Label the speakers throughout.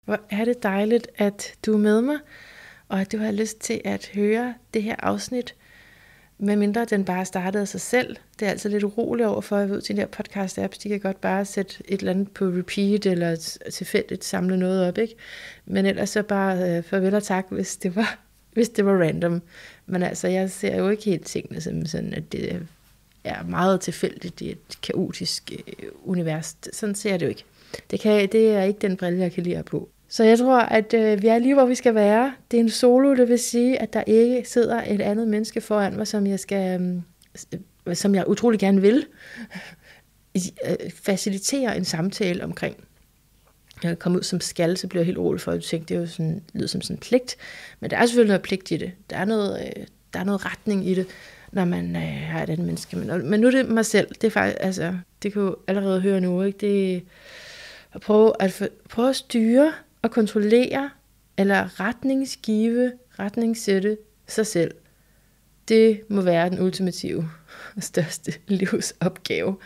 Speaker 1: Hvor er det dejligt, at du er med mig, og at du har lyst til at høre det her afsnit, medmindre den bare startede af sig selv. Det er altid lidt urolig over for, at jeg ved, at de der podcast-apps, de kan godt bare sætte et eller andet på repeat, eller tilfældigt samle noget op, ikke? Men ellers så bare farvel og tak, hvis det var random. Men altså, jeg ser jo ikke helt tingene som sådan, at det er meget tilfældigt i et kaotisk univers. Sådan ser jeg det jo ikke. Det er ikke den brille, jeg kan lide på. Så jeg tror, at vi er lige, hvor vi skal være. Det er en solo, det vil sige, at der ikke sidder et andet menneske foran mig, som jeg utrolig gerne vil facilitere en samtale omkring. Jeg kan komme ud som skal, så bliver jeg helt rolig for, at du tænker, det er jo sådan, lyder som sådan en pligt. Men der er selvfølgelig noget pligt i det. Der er noget retning i det, når man har et andet menneske. Men nu er det mig selv. Det er faktisk, altså, det kan jo allerede høre nu, ikke? Det er at prøve at styre og kontrollere, eller retningssætte sig selv. Det må være den ultimative og største livsopgave.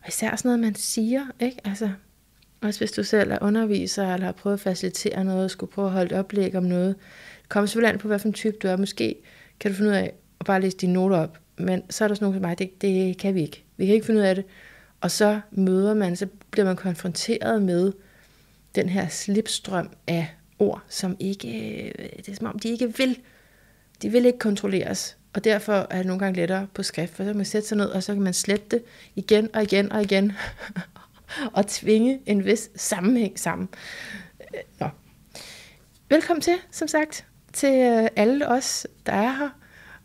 Speaker 1: Og især sådan noget, man siger, ikke? Altså, også hvis du selv er underviser, eller har prøvet at facilitere noget, skulle prøve at holde et oplæg om noget. Det kommer selvfølgelig an på, hvad for en type du er. Måske kan du finde ud af at bare læse dine noter op, men så er der sådan nogen som mig, det kan vi ikke. Vi kan ikke finde ud af det. Og så bliver man konfronteret med den her slipstrøm af ord, som ikke, det er som om de ikke vil. De vil ikke kontrolleres. Og derfor er det nogle gange lettere på skrift, for så kan man sætte sig ned, og så kan man slette det igen og igen og igen, og tvinge en vis sammenhæng sammen. Nå. Velkommen til, som sagt, til alle os, der er her,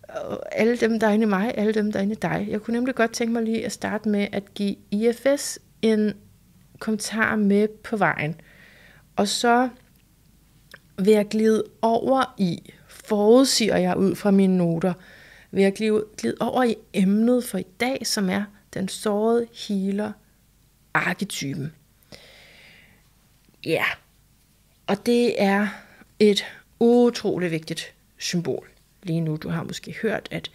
Speaker 1: og alle dem, der er inde i mig, alle dem, der er inde i dig. Jeg kunne nemlig godt tænke mig lige at starte med at give IFS en kommentar med på vejen. Og så vil jeg glide over i, forudsiger jeg ud fra mine noter, vil jeg glide over i emnet for i dag, som er den sårede healer-arketypen. Ja, og det er et utroligt vigtigt symbol. Lige nu, du har måske hørt, at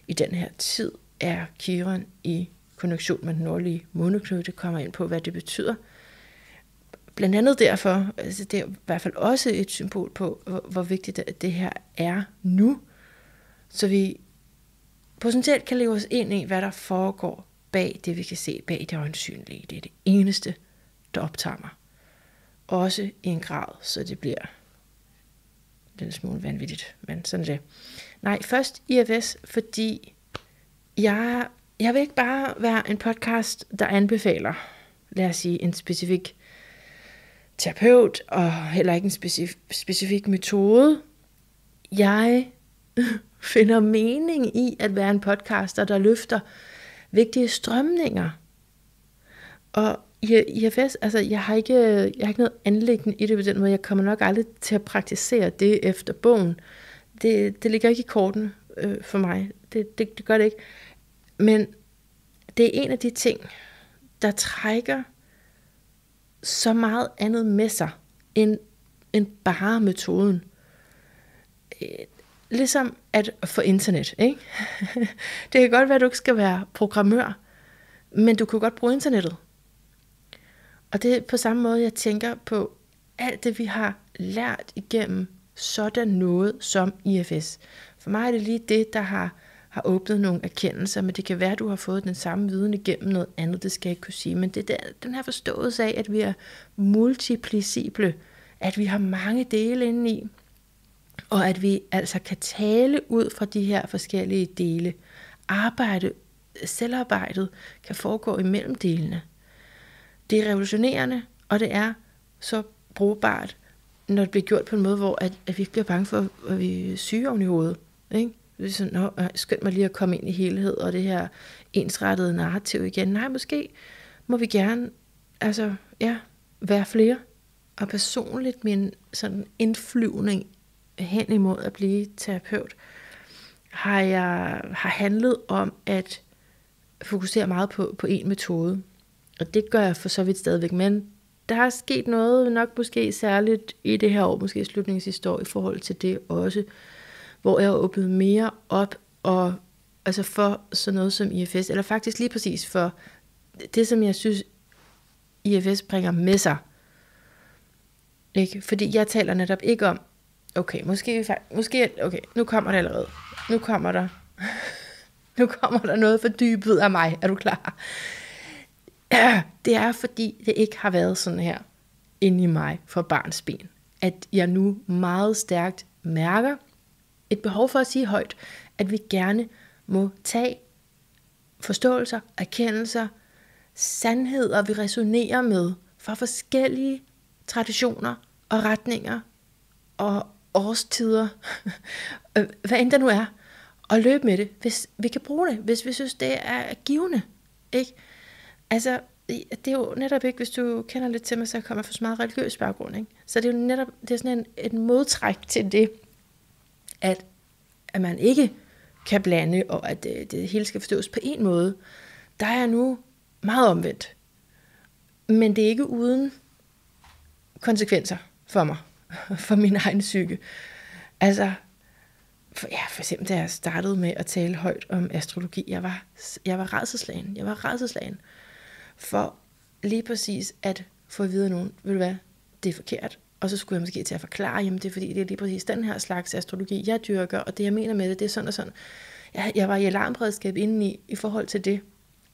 Speaker 1: i den her tid er Kiron i konjunktion med den nordlige måneknude. Det kommer ind på, hvad det betyder. Blandt andet derfor, altså det er i hvert fald også et symbol på, hvor vigtigt det her er nu. Så vi potentielt kan leve os ind i, hvad der foregår bag det, vi kan se, bag det øjensynlige. Det er det eneste, der optager mig. Også i en grad, så det bliver den smule vanvittigt, men sådan er det. Nej, først IFS, fordi jeg vil ikke bare være en podcast, der anbefaler, lad os sige, en specifik terapeut, og heller ikke en specifik metode. Jeg finder mening i at være en podcaster, der løfter vigtige strømninger. Og IFS, altså jeg har ikke noget anliggende i det på den måde. Jeg kommer nok aldrig til at praktisere det efter bogen. Det ligger ikke i kortene for mig. Det gør det ikke. Men det er en af de ting, der trækker så meget andet med sig, end bare metoden. Ligesom at få internet, ikke? Det kan godt være, at du ikke skal være programmør, men du kan godt bruge internettet. Og det er på samme måde, jeg tænker på alt det, vi har lært igennem sådan noget som IFS. For mig er det lige det, der har åbnet nogle erkendelser, men det kan være, at du har fået den samme viden igennem noget andet, det skal jeg ikke kunne sige. Men det er den her forståelse af, at vi er multiplicible, at vi har mange dele indeni, og at vi altså kan tale ud fra de her forskellige dele. Selvarbejdet kan foregå imellem delene. Det er revolutionerende, og det er så brugbart, når det bliver gjort på en måde, hvor at vi ikke bliver bange for, at vi er syge oven i hovedet. Ikke? Det er sådan, skønt mig lige at komme ind i helhed, og det her ensrettede narrativ igen. Nej, måske må vi gerne være flere. Og personligt min sådan indflyvning hen imod at blive terapeut, har handlet om at fokusere meget på en metode. Og det gør jeg for så vidt stadigvæk, men der er sket noget, nok måske særligt i det her år, måske slutningen sidste år, i forhold til det også, hvor jeg har åbnet mere op, og altså for sådan noget som IFS, eller faktisk lige præcis for det, som jeg synes, IFS bringer med sig.
Speaker 2: Ikke? Fordi jeg taler netop ikke om, okay, nu kommer det allerede. Nu kommer der noget fordybet af mig. Er du klar? Ja, det er fordi, det ikke har været sådan her inde i mig for barnsben. At jeg nu meget stærkt mærker et behov for at sige højt, at vi gerne må tage forståelser, erkendelser, sandheder, vi resonerer med fra forskellige traditioner og retninger og årstider, hvad end der nu er, og løbe med det, hvis vi kan bruge det, hvis vi synes, det er givende. Ikke? Altså, det er jo netop ikke, hvis du kender lidt til mig, så kommer jeg fra så meget religiøs baggrund. Ikke? Så det er jo netop, det er sådan et modtræk til det, at man ikke kan blande, og at det hele skal forstås på en måde. Der er jeg nu meget omvendt. Men det er ikke uden konsekvenser for mig, for min egen psyke. Altså, for eksempel da jeg startede med at tale højt om astrologi, jeg var rædselsslagen. For lige præcis at få at vide af nogen, ved du hvad, det er forkert. Og så skulle jeg måske til at forklare, jamen det er fordi, det er lige præcis den her slags astrologi, jeg dyrker, og det jeg mener med det, det er sådan og sådan. Jeg var i alarmberedskab indeni i forhold til det,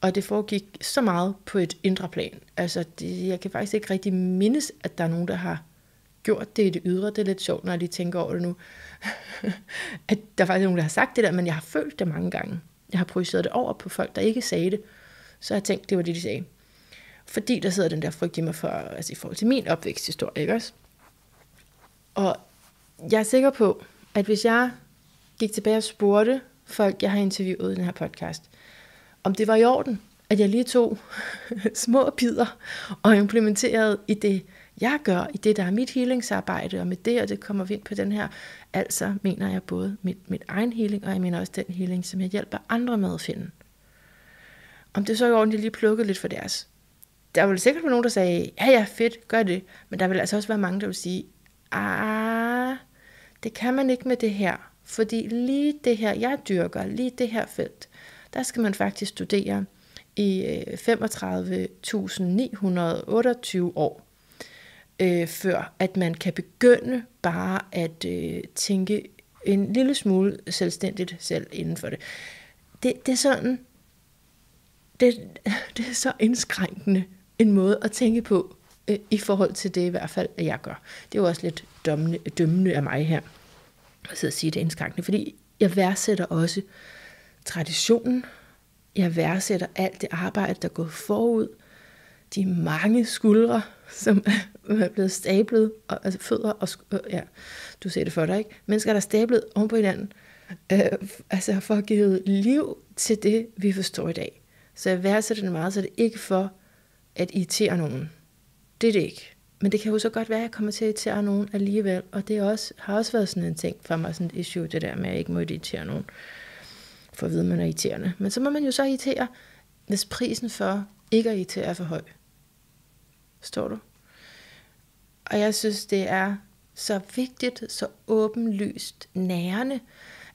Speaker 2: og det foregik så meget på et indre plan. Altså, jeg kan faktisk ikke rigtig mindes, at der er nogen, der har gjort det i det ydre. Det er lidt sjovt, når jeg lige tænker over det nu. At der er faktisk nogen, der har sagt det der, men jeg har følt det mange gange. Jeg har projiceret det over på folk, der ikke sagde det. Så jeg tænkte, det var det, de sagde. Fordi der sidder den der frygt i mig for, altså i forhold til min opvæksthistorie, ikke også? Og jeg er sikker på, at hvis jeg gik tilbage og spurgte folk, jeg har interviewet i den her podcast, om det var i orden, at jeg lige tog små bidder og implementerede i det, jeg gør, i det, der er mit healingsarbejde, og med det, og det kommer vi ind på den her, altså mener jeg både mit egen healing, og jeg mener også den healing, som jeg hjælper andre med at finde. Om det så i orden, jeg lige plukkede lidt for deres. Der vil sikkert være nogen, der sagde, ja, fedt, gør det, men der vil altså også være mange, der vil sige, det kan man ikke med det her, fordi lige det her, jeg dyrker, lige det her felt, der skal man faktisk studere i 35.928 år, før at man kan begynde bare at tænke en lille smule selvstændigt selv inden for det. Det er sådan, det er så indskrænkende en måde at tænke på, i forhold til det i hvert fald, at jeg gør. Det er jo også lidt dømmende af mig her, at sidde og sige det indskrænkende, fordi jeg værdsætter også traditionen, jeg værdsætter alt det arbejde, der er gået forud, de mange skuldre, som er blevet stablet, altså fødder og du ser det for dig, ikke? Mennesker, der er stablet oven på hinanden, altså for at give liv til det, vi forstår i dag. Så jeg værdsætter det meget, så det er ikke for at irritere nogen. Det er det ikke. Men det kan jo så godt være, at jeg kommer til at irritere nogen alligevel, og det har også været sådan en ting for mig, sådan et issue, det der med, at jeg ikke må irritere nogen, for at vide, at man er irriterende. Men så må man jo så irritere, hvis prisen for ikke at irritere er for høj. Forstår du? Og jeg synes, det er så vigtigt, så åbenlyst nærende,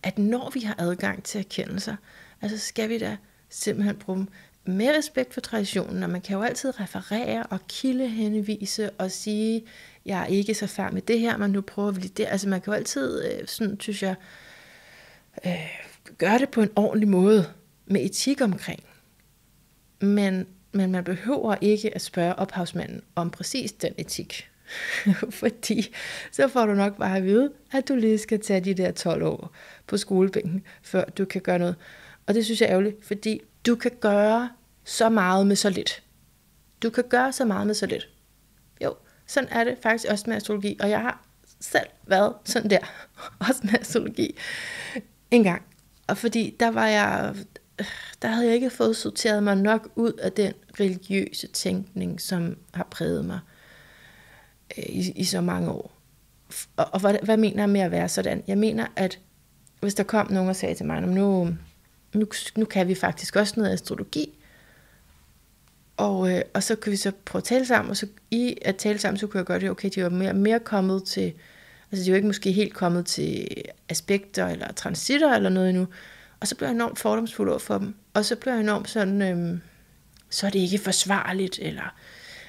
Speaker 2: at når vi har adgang til erkendelser, altså skal vi da simpelthen bruge dem med respekt for traditionen, og man kan jo altid referere og kildehenvise og sige, jeg er ikke så færdig med det her, men nu prøver vi lige det. Altså man kan jo altid, sådan synes jeg, gøre det på en ordentlig måde, med etik omkring. Men man behøver ikke at spørge ophavsmanden om præcis den etik. Fordi så får du nok bare at vide, at du lige skal tage de der 12 år på skolebænken, før du kan gøre noget. Og det synes jeg er ærgerligt, fordi du kan gøre så meget med så lidt. Du kan gøre så meget med så lidt. Jo, sådan er det faktisk også med astrologi, og jeg har selv været sådan der, også med astrologi, en gang. Og fordi der havde jeg ikke fået sorteret mig nok ud af den religiøse tænkning, som har præget mig i så mange år. Og hvad mener jeg med at være sådan? Jeg mener, at hvis der kom nogen og sagde til mig, nu kan vi faktisk også noget astrologi, og så kan vi så prøve at tale sammen, og så i at tale sammen, så kunne jeg gøre det, okay, de var mere kommet til, altså de var ikke måske helt kommet til aspekter, eller transitter, eller noget endnu, og så blev jeg enormt fordomsfuld over for dem, og så blev jeg enormt sådan, så er det ikke forsvarligt, eller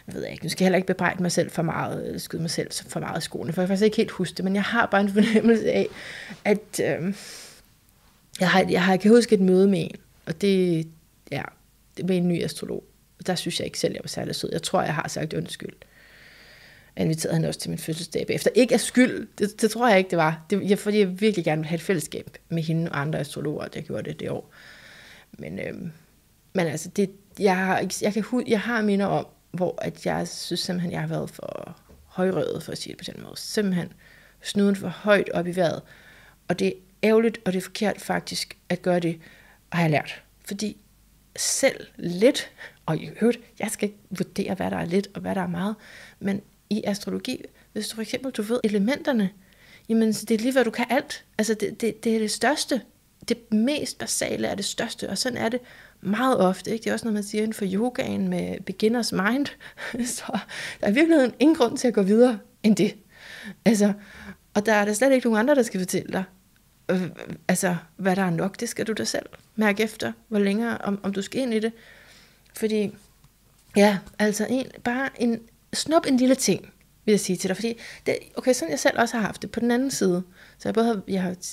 Speaker 2: jeg ved ikke, nu skal jeg heller ikke bebrejde mig selv for meget, eller skyde mig selv for meget i skoene, for jeg kan faktisk ikke helt huske det, men jeg har bare en fornemmelse af, at jeg kan huske et møde med en, og det med en ny astrolog. Der synes jeg ikke selv, jeg var særlig sød. Jeg tror, jeg har sagt undskyld. Jeg inviterede hende også til min fødselsdag bagefter. Ikke af skyld, det tror jeg ikke, det var. Fordi jeg virkelig gerne ville have et fællesskab med hende og andre astrologer, at jeg gjorde det år. Men altså, jeg har minder om, hvor at jeg synes simpelthen, jeg har været for højrøget, for at sige det på den måde. Simpelthen snuden for højt op i vejret. Og det er ærgerligt, og det er forkert faktisk at gøre det, og har lært. Fordi selv lidt, og i øvrigt, jeg skal ikke vurdere, hvad der er lidt, og hvad der er meget, men i astrologi, hvis du for eksempel, du ved elementerne, jamen det er lige hvad du kan alt. Altså det er det største. Det mest basale er det største, og sådan er det meget ofte. Ikke? Det er også noget, man siger inden for yogaen med beginners mind. Så der er virkelig ingen grund til at gå videre end det. Altså, og der er der slet ikke nogen andre, der skal fortælle dig, hvad der er nok. Det skal du da selv mærke efter, hvor længere, om du skal ind i det. Fordi, snup en lille ting, vil jeg sige til dig. Fordi, sådan jeg selv også har haft det på den anden side. Så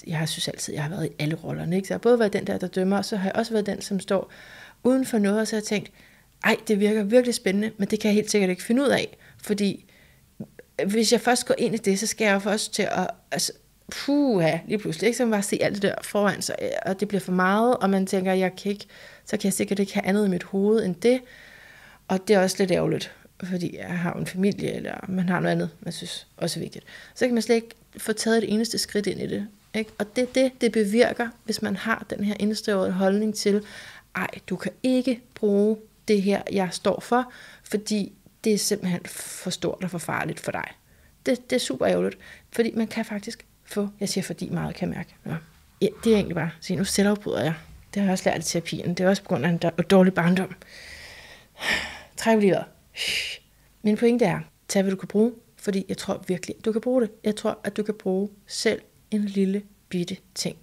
Speaker 2: jeg har synes altid, jeg har været i alle rollerne. Ikke? Så jeg har både været den der dømmer, og så har jeg også været den, som står uden for noget, og så har jeg tænkt, det virker virkelig spændende, men det kan jeg helt sikkert ikke finde ud af. Fordi, hvis jeg først går ind i det, så skal jeg jo først til at, lige pludselig, ikke? Så man bare se alt det der foran sig, og det bliver for meget, og man tænker, så kan jeg sikkert ikke have andet i mit hoved end det, og det er også lidt ærgerligt, fordi jeg har en familie, eller man har noget andet, man synes også er vigtigt. Så kan man slet ikke få taget det eneste skridt ind i det, ikke? Og det bevirker, hvis man har den her indstøvede holdning til, du kan ikke bruge det her, jeg står for, fordi det er simpelthen for stort og for farligt for dig. Det er super ærgerligt, fordi man kan faktisk få, jeg siger fordi meget kan jeg mærke. Ja, det er egentlig bare, se nu selvafbryder jeg. Det har jeg også lært i terapien. Det er også på grund af en dårlig barndom. Træk lige vejret. Min pointe er, tag hvad du kan bruge, fordi jeg tror virkelig, du kan bruge det. Jeg tror, at du kan bruge selv en lille bitte ting.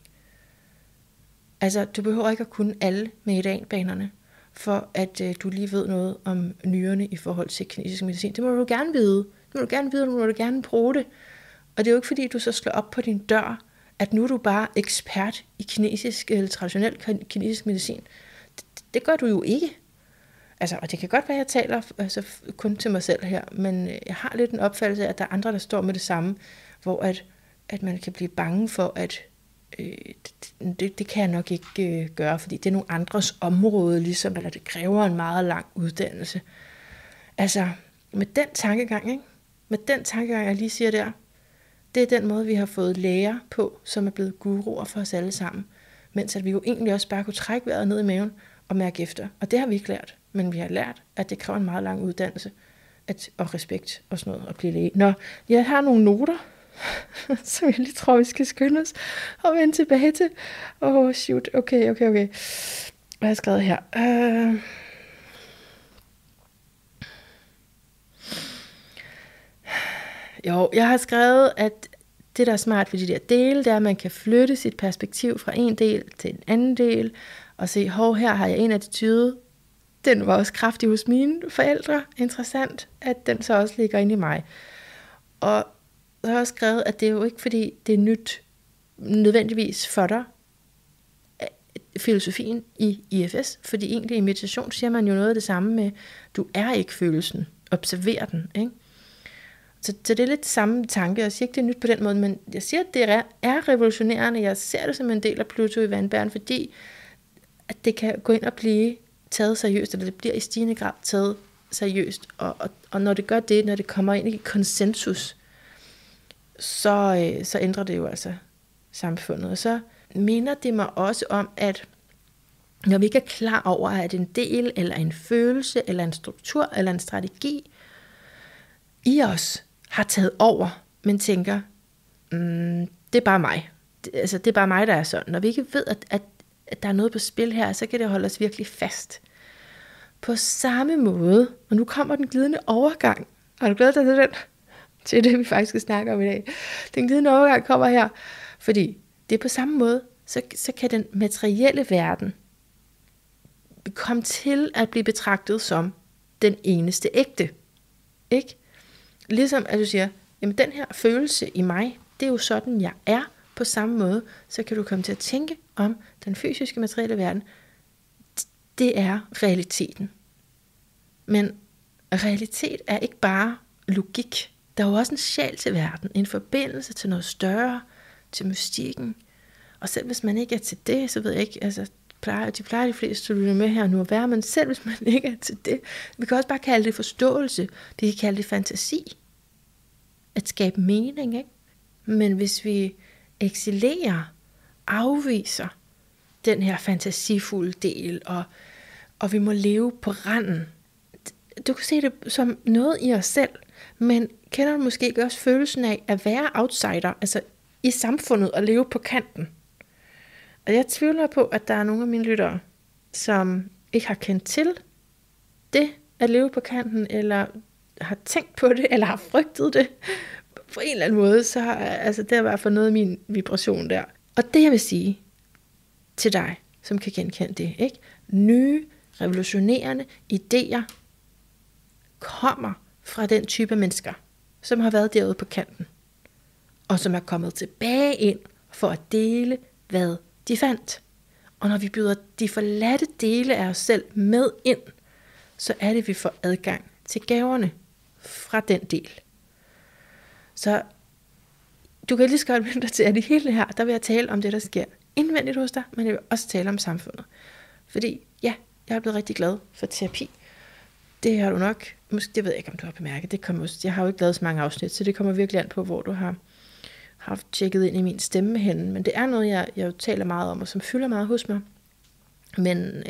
Speaker 2: Altså, du behøver ikke at kunne alle meridianbanerne, for at du lige ved noget om nyrerne i forhold til kinesisk medicin. Det må du gerne vide. Det må du gerne vide, og du må gerne bruge det. Og det er jo ikke fordi, du så slår op på din dør, at nu er du bare ekspert i kinesisk eller traditionel kinesisk medicin. Det gør du jo ikke. Altså, og det kan godt være, at jeg taler kun til mig selv her, men jeg har lidt en opfattelse af, at der er andre, der står med det samme, hvor at man kan blive bange for, at det kan jeg nok ikke gøre, fordi det er nogle andres område, ligesom, eller det kræver en meget lang uddannelse. Altså, med den tankegang, ikke? Med den tankegang, jeg lige siger der, det er den måde, vi har fået læger på, som er blevet guruer for os alle sammen. Mens at vi jo egentlig også bare kunne trække vejret ned i maven og mærke efter. Og det har vi ikke lært. Men vi har lært, at det kræver en meget lang uddannelse og respekt og sådan noget at blive læge. Nå, jeg har nogle noter, som jeg lige tror, vi skal skynde os og vende tilbage til. Shoot. Okay. Hvad har jeg skrevet her? Jeg har skrevet, at det, der er smart ved de der dele, det er, at man kan flytte sit perspektiv fra en del til en anden del, og se, her har jeg en attitude. Den var også kraftig hos mine forældre. Interessant, at den så også ligger inde i mig. Og så har jeg også skrevet, at det er jo ikke, fordi det er nyt nødvendigvis for dig, filosofien i IFS, fordi egentlig i meditation siger man jo noget af det samme med, du er ikke følelsen, observer den, ikke? Så det er lidt samme tanke. Jeg siger ikke, det er nyt på den måde, men jeg siger, at det er revolutionerende. Jeg ser det som en del af Pluto i vandbæren, fordi at det kan gå ind og blive taget seriøst, eller det bliver i stigende grad taget seriøst. Og når det gør det, når det kommer ind i konsensus, så ændrer det jo altså samfundet. Og så minder det mig også om, at når vi ikke er klar over, at en del, eller en følelse, eller en struktur, eller en strategi i os har taget over, men tænker, det er bare mig. Det er bare mig, der er sådan. Når vi ikke ved, at der er noget på spil her, så kan det holde os virkelig fast. På samme måde, og nu kommer den glidende overgang. Har du glædet dig til den? Til det, vi faktisk skal snakke om i dag. Den glidende overgang kommer her, fordi det er på samme måde, så kan den materielle verden komme til at blive betragtet som den eneste ægte. ikke? Ligesom at du siger, jamen den her følelse i mig, det er jo sådan, jeg er. På samme måde, så kan du komme til at tænke om den fysiske materielle verden. Det er realiteten. Men realitet er ikke bare logik. Der er jo også en sjæl til verden, en forbindelse til noget større, til mystikken. Og selv hvis man ikke er til det, så ved jeg ikke, altså de plejer de fleste, du er med her nu at være, men selv hvis man ikke er til det, vi kan også bare kalde det forståelse, vi kan kalde det fantasi, at skabe mening, ikke? Men hvis vi excellerer, afviser den her fantasifulde del, og vi må leve på randen. Du kan se det som noget i os selv, men kender du måske også følelsen af at være outsider, altså i samfundet og leve på kanten? Og jeg tvivler på, at der er nogle af mine lyttere, som ikke har kendt til det at leve på kanten, eller har tænkt på det, eller har frygtet det på en eller anden måde, så altså, det er i hvert fald noget af min vibration der. Og det jeg vil sige til dig, som kan genkende det, ikke? Nye, revolutionerende idéer kommer fra den type mennesker, som har været derude på kanten, og som er kommet tilbage ind for at dele, hvad de fandt. Og når vi byder de forladte dele af os selv med ind, så er det, vi får adgang til gaverne fra den del. Så du kan lige så godt vente dig til, at i hele det her, der vil jeg tale om det, der sker indvendigt hos dig, men jeg vil også tale om samfundet. Fordi ja, jeg er blevet rigtig glad for terapi. Det har du nok, måske, det ved jeg ikke, om du har bemærket. Jeg har jo ikke lavet så mange afsnit, så det kommer virkelig an på, hvor du har tjekket ind i min stemme henne. Men det er noget, jeg jo taler meget om, og som fylder meget hos mig. Men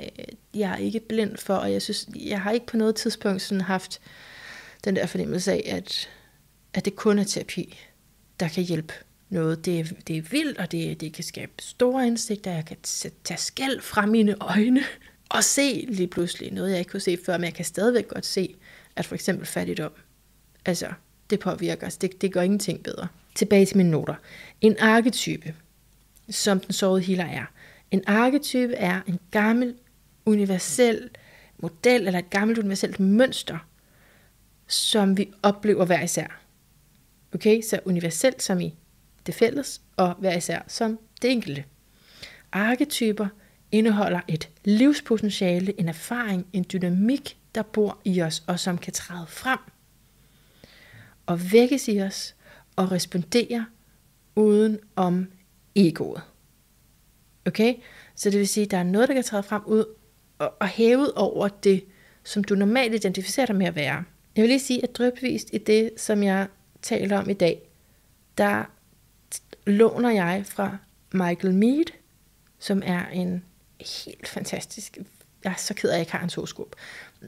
Speaker 2: jeg er ikke blind for, og jeg synes, jeg har ikke på noget tidspunkt sådan haft den der fornemmelse af, at det kun er terapi, der kan hjælpe noget. Det er vildt, og det kan skabe store indsigter. Jeg kan tage skæld fra mine øjne og se lige pludselig noget, jeg ikke kunne se før, men jeg kan stadigvæk godt se, at for eksempel fattigdom, altså det påvirker os. Det gør ingenting bedre. Tilbage til mine noter. En arketype, som den sårede healer er. En arketype er en gammel universel model, eller et gammelt universelt mønster, som vi oplever hver især. Okay, så universelt som i det fælles, og hver især som det enkelte. Arketyper indeholder et livspotentiale, en erfaring, en dynamik, der bor i os, og som kan træde frem og vækkes i os, og respondere uden om egoet. Okay, så det vil sige, at der er noget, der kan træde frem ud og hævet over det, som du normalt identificerer dig med at være. Jeg vil lige sige, at drypvist i det, som jeg taler om i dag, der låner jeg fra Michael Mead, som er en helt fantastisk, jeg er så ked af, at jeg ikke har hans horoskop,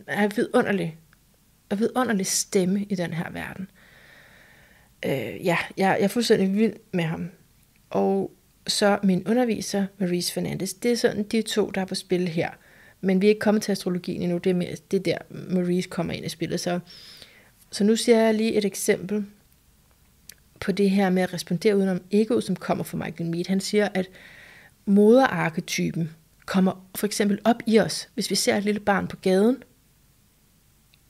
Speaker 2: er vidunderlig stemme i den her verden. Jeg er fuldstændig vild med ham. Og så min underviser, Maurice Fernandes, det er sådan de to, der er på spil her. Men vi er ikke kommet til astrologien endnu, det er der Maurice kommer ind i spillet. Så nu siger jeg lige et eksempel på det her med at respondere udenom ego, som kommer fra Michael Mead. Han siger, at moderarketypen kommer for eksempel op i os, hvis vi ser et lille barn på gaden,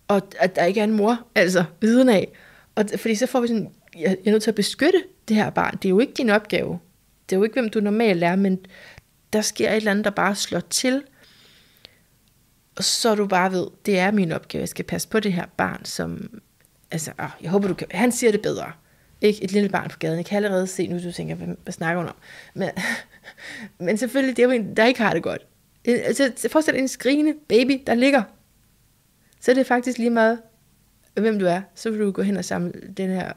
Speaker 2: og at der ikke er en mor, altså ved siden af. Og fordi så får vi sådan, jeg er nødt til at beskytte det her barn. Det er jo ikke din opgave. Det er jo ikke, hvem du normalt er, men der sker et eller andet, der bare slår til, og så du bare ved, det er min opgave, jeg skal passe på det her barn, som, altså, jeg håber du kan, han siger det bedre. Ikke et lille barn på gaden. Jeg kan allerede se nu, du tænker, hvad snakker hun om? Men selvfølgelig, det er jo en, der ikke har det godt. Altså, forestil dig en skrigende baby, der ligger. Så er det faktisk lige meget, hvem du er. Så vil du gå hen og samle den her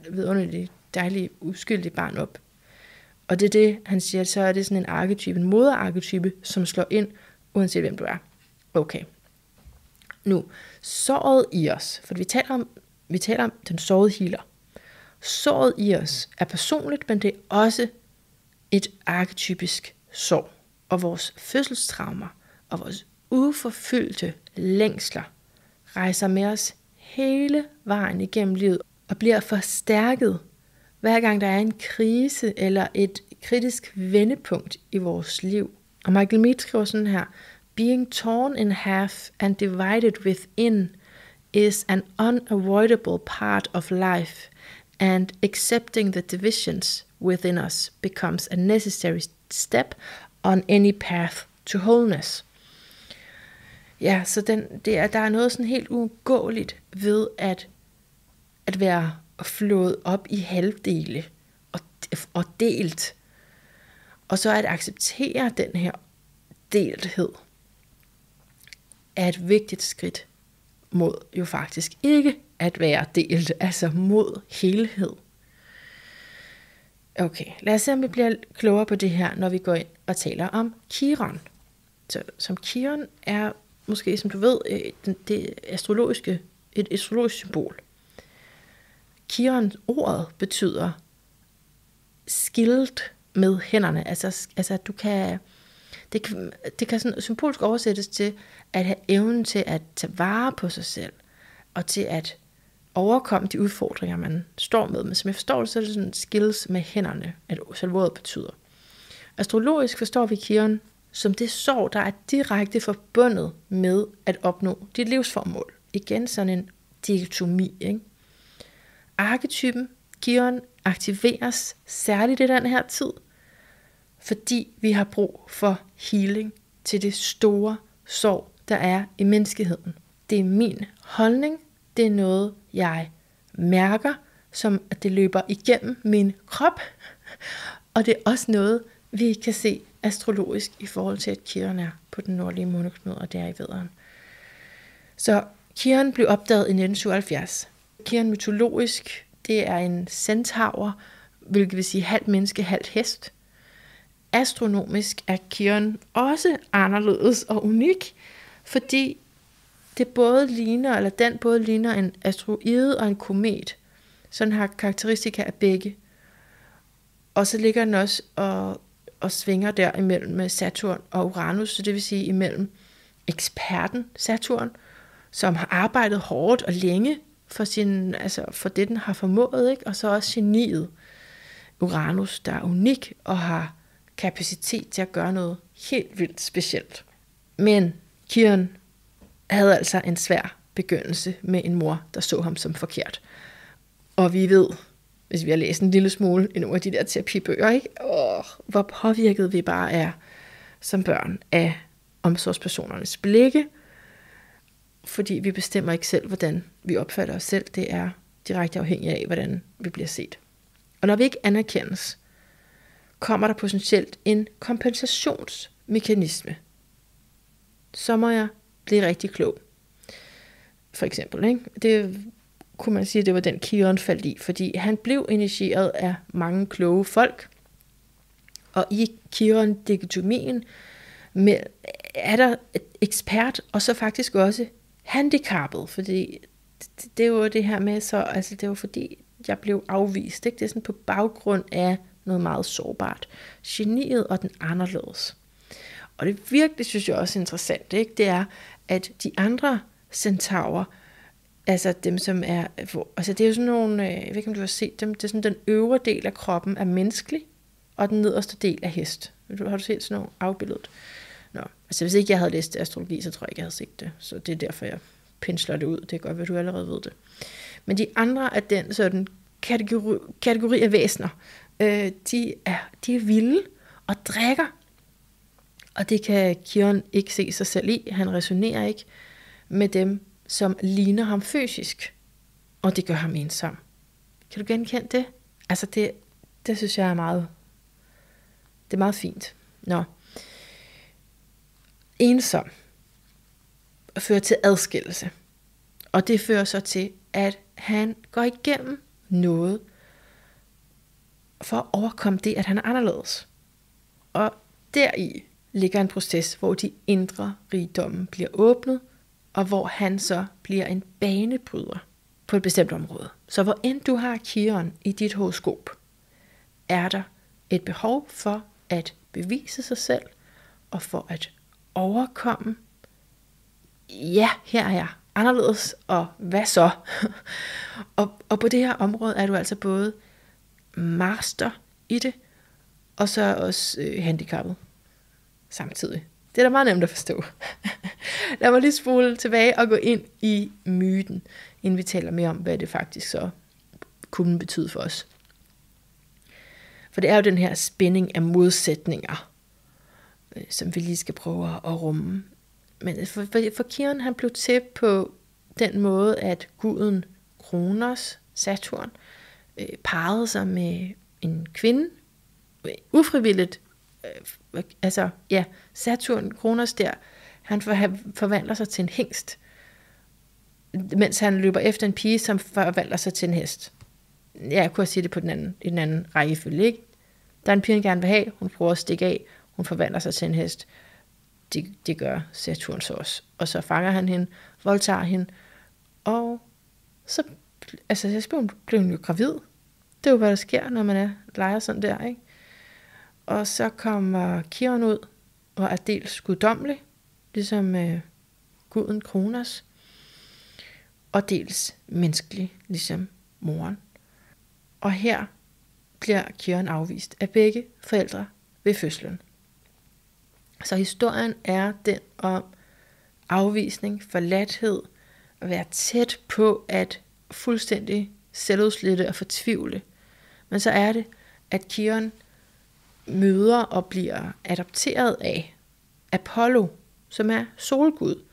Speaker 2: vidunderlige, dejlige, uskyldige barn op. Og det er det, han siger, så er det sådan en arketype, en moderarketype, som slår ind, uanset hvem du er. Okay. Nu, såret i os, for vi taler om den sårede healer. Såret i os er personligt, men det er også et arketypisk sår. Og vores fødselstraumer og vores uforfyldte længsler rejser med os hele vejen igennem livet og bliver forstærket, hver gang der er en krise eller et kritisk vendepunkt i vores liv. Og Michael Mead skriver sådan her: Being torn in half and divided within is an unavoidable part of life, and accepting the divisions within us becomes a necessary step on any path to wholeness. Ja, så der er noget sådan helt uundgåeligt ved at være flået op i halvdele og delt. Og så at acceptere den her delthed er et vigtigt skridt mod jo faktisk ikke at være delt, altså mod helhed. Okay, lad os se, om vi bliver klogere på det her, når vi går ind og taler om Kiron. Så som Kiron er måske, som du ved, et astrologisk symbol. Kiron ordet betyder skilled med hænderne, altså du kan det kan sådan symbolsk oversættes til at have evnen til at tage vare på sig selv og til at overkomme de udfordringer man står med. Men som jeg forstår det, så er det sådan skills med hænderne, at selve ordet betyder. Astrologisk forstår vi Kiron som det sår, der er direkte forbundet med at opnå dit livsformål. Igen sådan en dikotomi, ikke? Arketypen Kiron aktiveres særligt i den her tid, fordi vi har brug for healing til det store sorg, der er i menneskeheden. Det er min holdning, det er noget, jeg mærker, som at det løber igennem min krop, og det er også noget, vi kan se astrologisk i forhold til, at Kiron er på den nordlige måneknude, og det er i vædderen. Så Kiron blev opdaget i 1977. Kiron mytologisk, det er en centaur, hvilket vil sige halvt menneske, halvt hest. Astronomisk er Kiron også anderledes og unik, fordi den både ligner en asteroide og en komet. Sådan har karakteristika af begge. Og så ligger den også og svinger der imellem Saturn og Uranus, så det vil sige imellem eksperten Saturn, som har arbejdet hårdt og længe for det, den har formået, ikke? Og så også geniet Uranus, der er unik og har kapacitet til at gøre noget helt vildt specielt. Men Kiron havde altså en svær begyndelse med en mor, der så ham som forkert. Og vi ved, hvis vi har læst en lille smule i nogle af de der terapibøger, ikke? Hvor påvirket vi bare er som børn af omsorgspersonernes blikke, fordi vi bestemmer ikke selv, hvordan vi opfatter os selv. Det er direkte afhængigt af, hvordan vi bliver set. Og når vi ikke anerkendes, kommer der potentielt en kompensationsmekanisme. Så må jeg blive rigtig klog. For eksempel, ikke? Det kunne man sige, det var den Kiron faldt i, fordi han blev initieret af mange kloge folk, og i Kiron-dikotomien er der et ekspert, og så faktisk også handicappet, fordi det er jo det her med, det var fordi, jeg blev afvist, ikke? Det er sådan på baggrund af noget meget sårbart. Geniet og den anderledes. Og det virkelig, synes jeg også er interessant, ikke? Det er, at de andre centaurer, altså dem som er, det er jo sådan nogle, jeg ved ikke om du har set dem, det er sådan den øvre del af kroppen er menneskelig, og den nederste del er hest. Har du set sådan nogle afbilledet? Hvis ikke jeg havde læst astrologi, så tror jeg ikke, jeg havde set det. Så det er derfor, jeg pensler det ud. Det er godt, at du allerede ved det. Men de andre af den sådan kategori af væsener, de er vilde og drikker. Og det kan Kiron ikke se sig selv i. Han resonerer ikke med dem, som ligner ham fysisk. Og det gør ham ensom. Kan du genkende det? Altså det synes jeg er meget fint. Ensom fører til adskillelse. Og det fører så til, at han går igennem noget for at overkomme det, at han er anderledes. Og deri ligger en proces, hvor de indre rigdomme bliver åbnet, og hvor han så bliver en banebryder på et bestemt område. Så hvor end du har Kiron i dit horoskop, er der et behov for at bevise sig selv, og for at overkomme, ja, her er jeg anderledes, og hvad så? og på det her område er du altså både master i det, og så også handicappet samtidig. Det er da meget nemt at forstå. Lad mig lige spole tilbage og gå ind i myten, inden vi taler mere om, hvad det faktisk så kunne betyde for os. For det er jo den her spænding af modsætninger, som vi lige skal prøve at rumme. Men for Kiron, han blev til på den måde, at guden Kronos, Saturn, parrede sig med en kvinde, ufrivilligt. Saturn, Kronos der, han forvandler sig til en hingst, mens han løber efter en pige, som forvandler sig til en hest. Jeg kunne sige det på i den anden rækkefølge, ikke? Der er en pige, han gerne vil have, hun prøver at stikke af, hun forvandler sig til en hest. Det gør Saturn så også. Og så fanger han hende, voldtager hende, og så, blev hun jo gravid. Det er jo, hvad der sker, når man leger sådan der, ikke? Og så kommer Kiron ud, og er dels guddommelig, ligesom guden Kronos, og dels menneskelig, ligesom moren. Og her bliver Kiron afvist af begge forældre ved fødslen. Så historien er den om afvisning, forladthed, at være tæt på at fuldstændig selvudslætte og fortvivle. Men så er det, at Kiron møder og bliver adopteret af Apollo, som er solgud,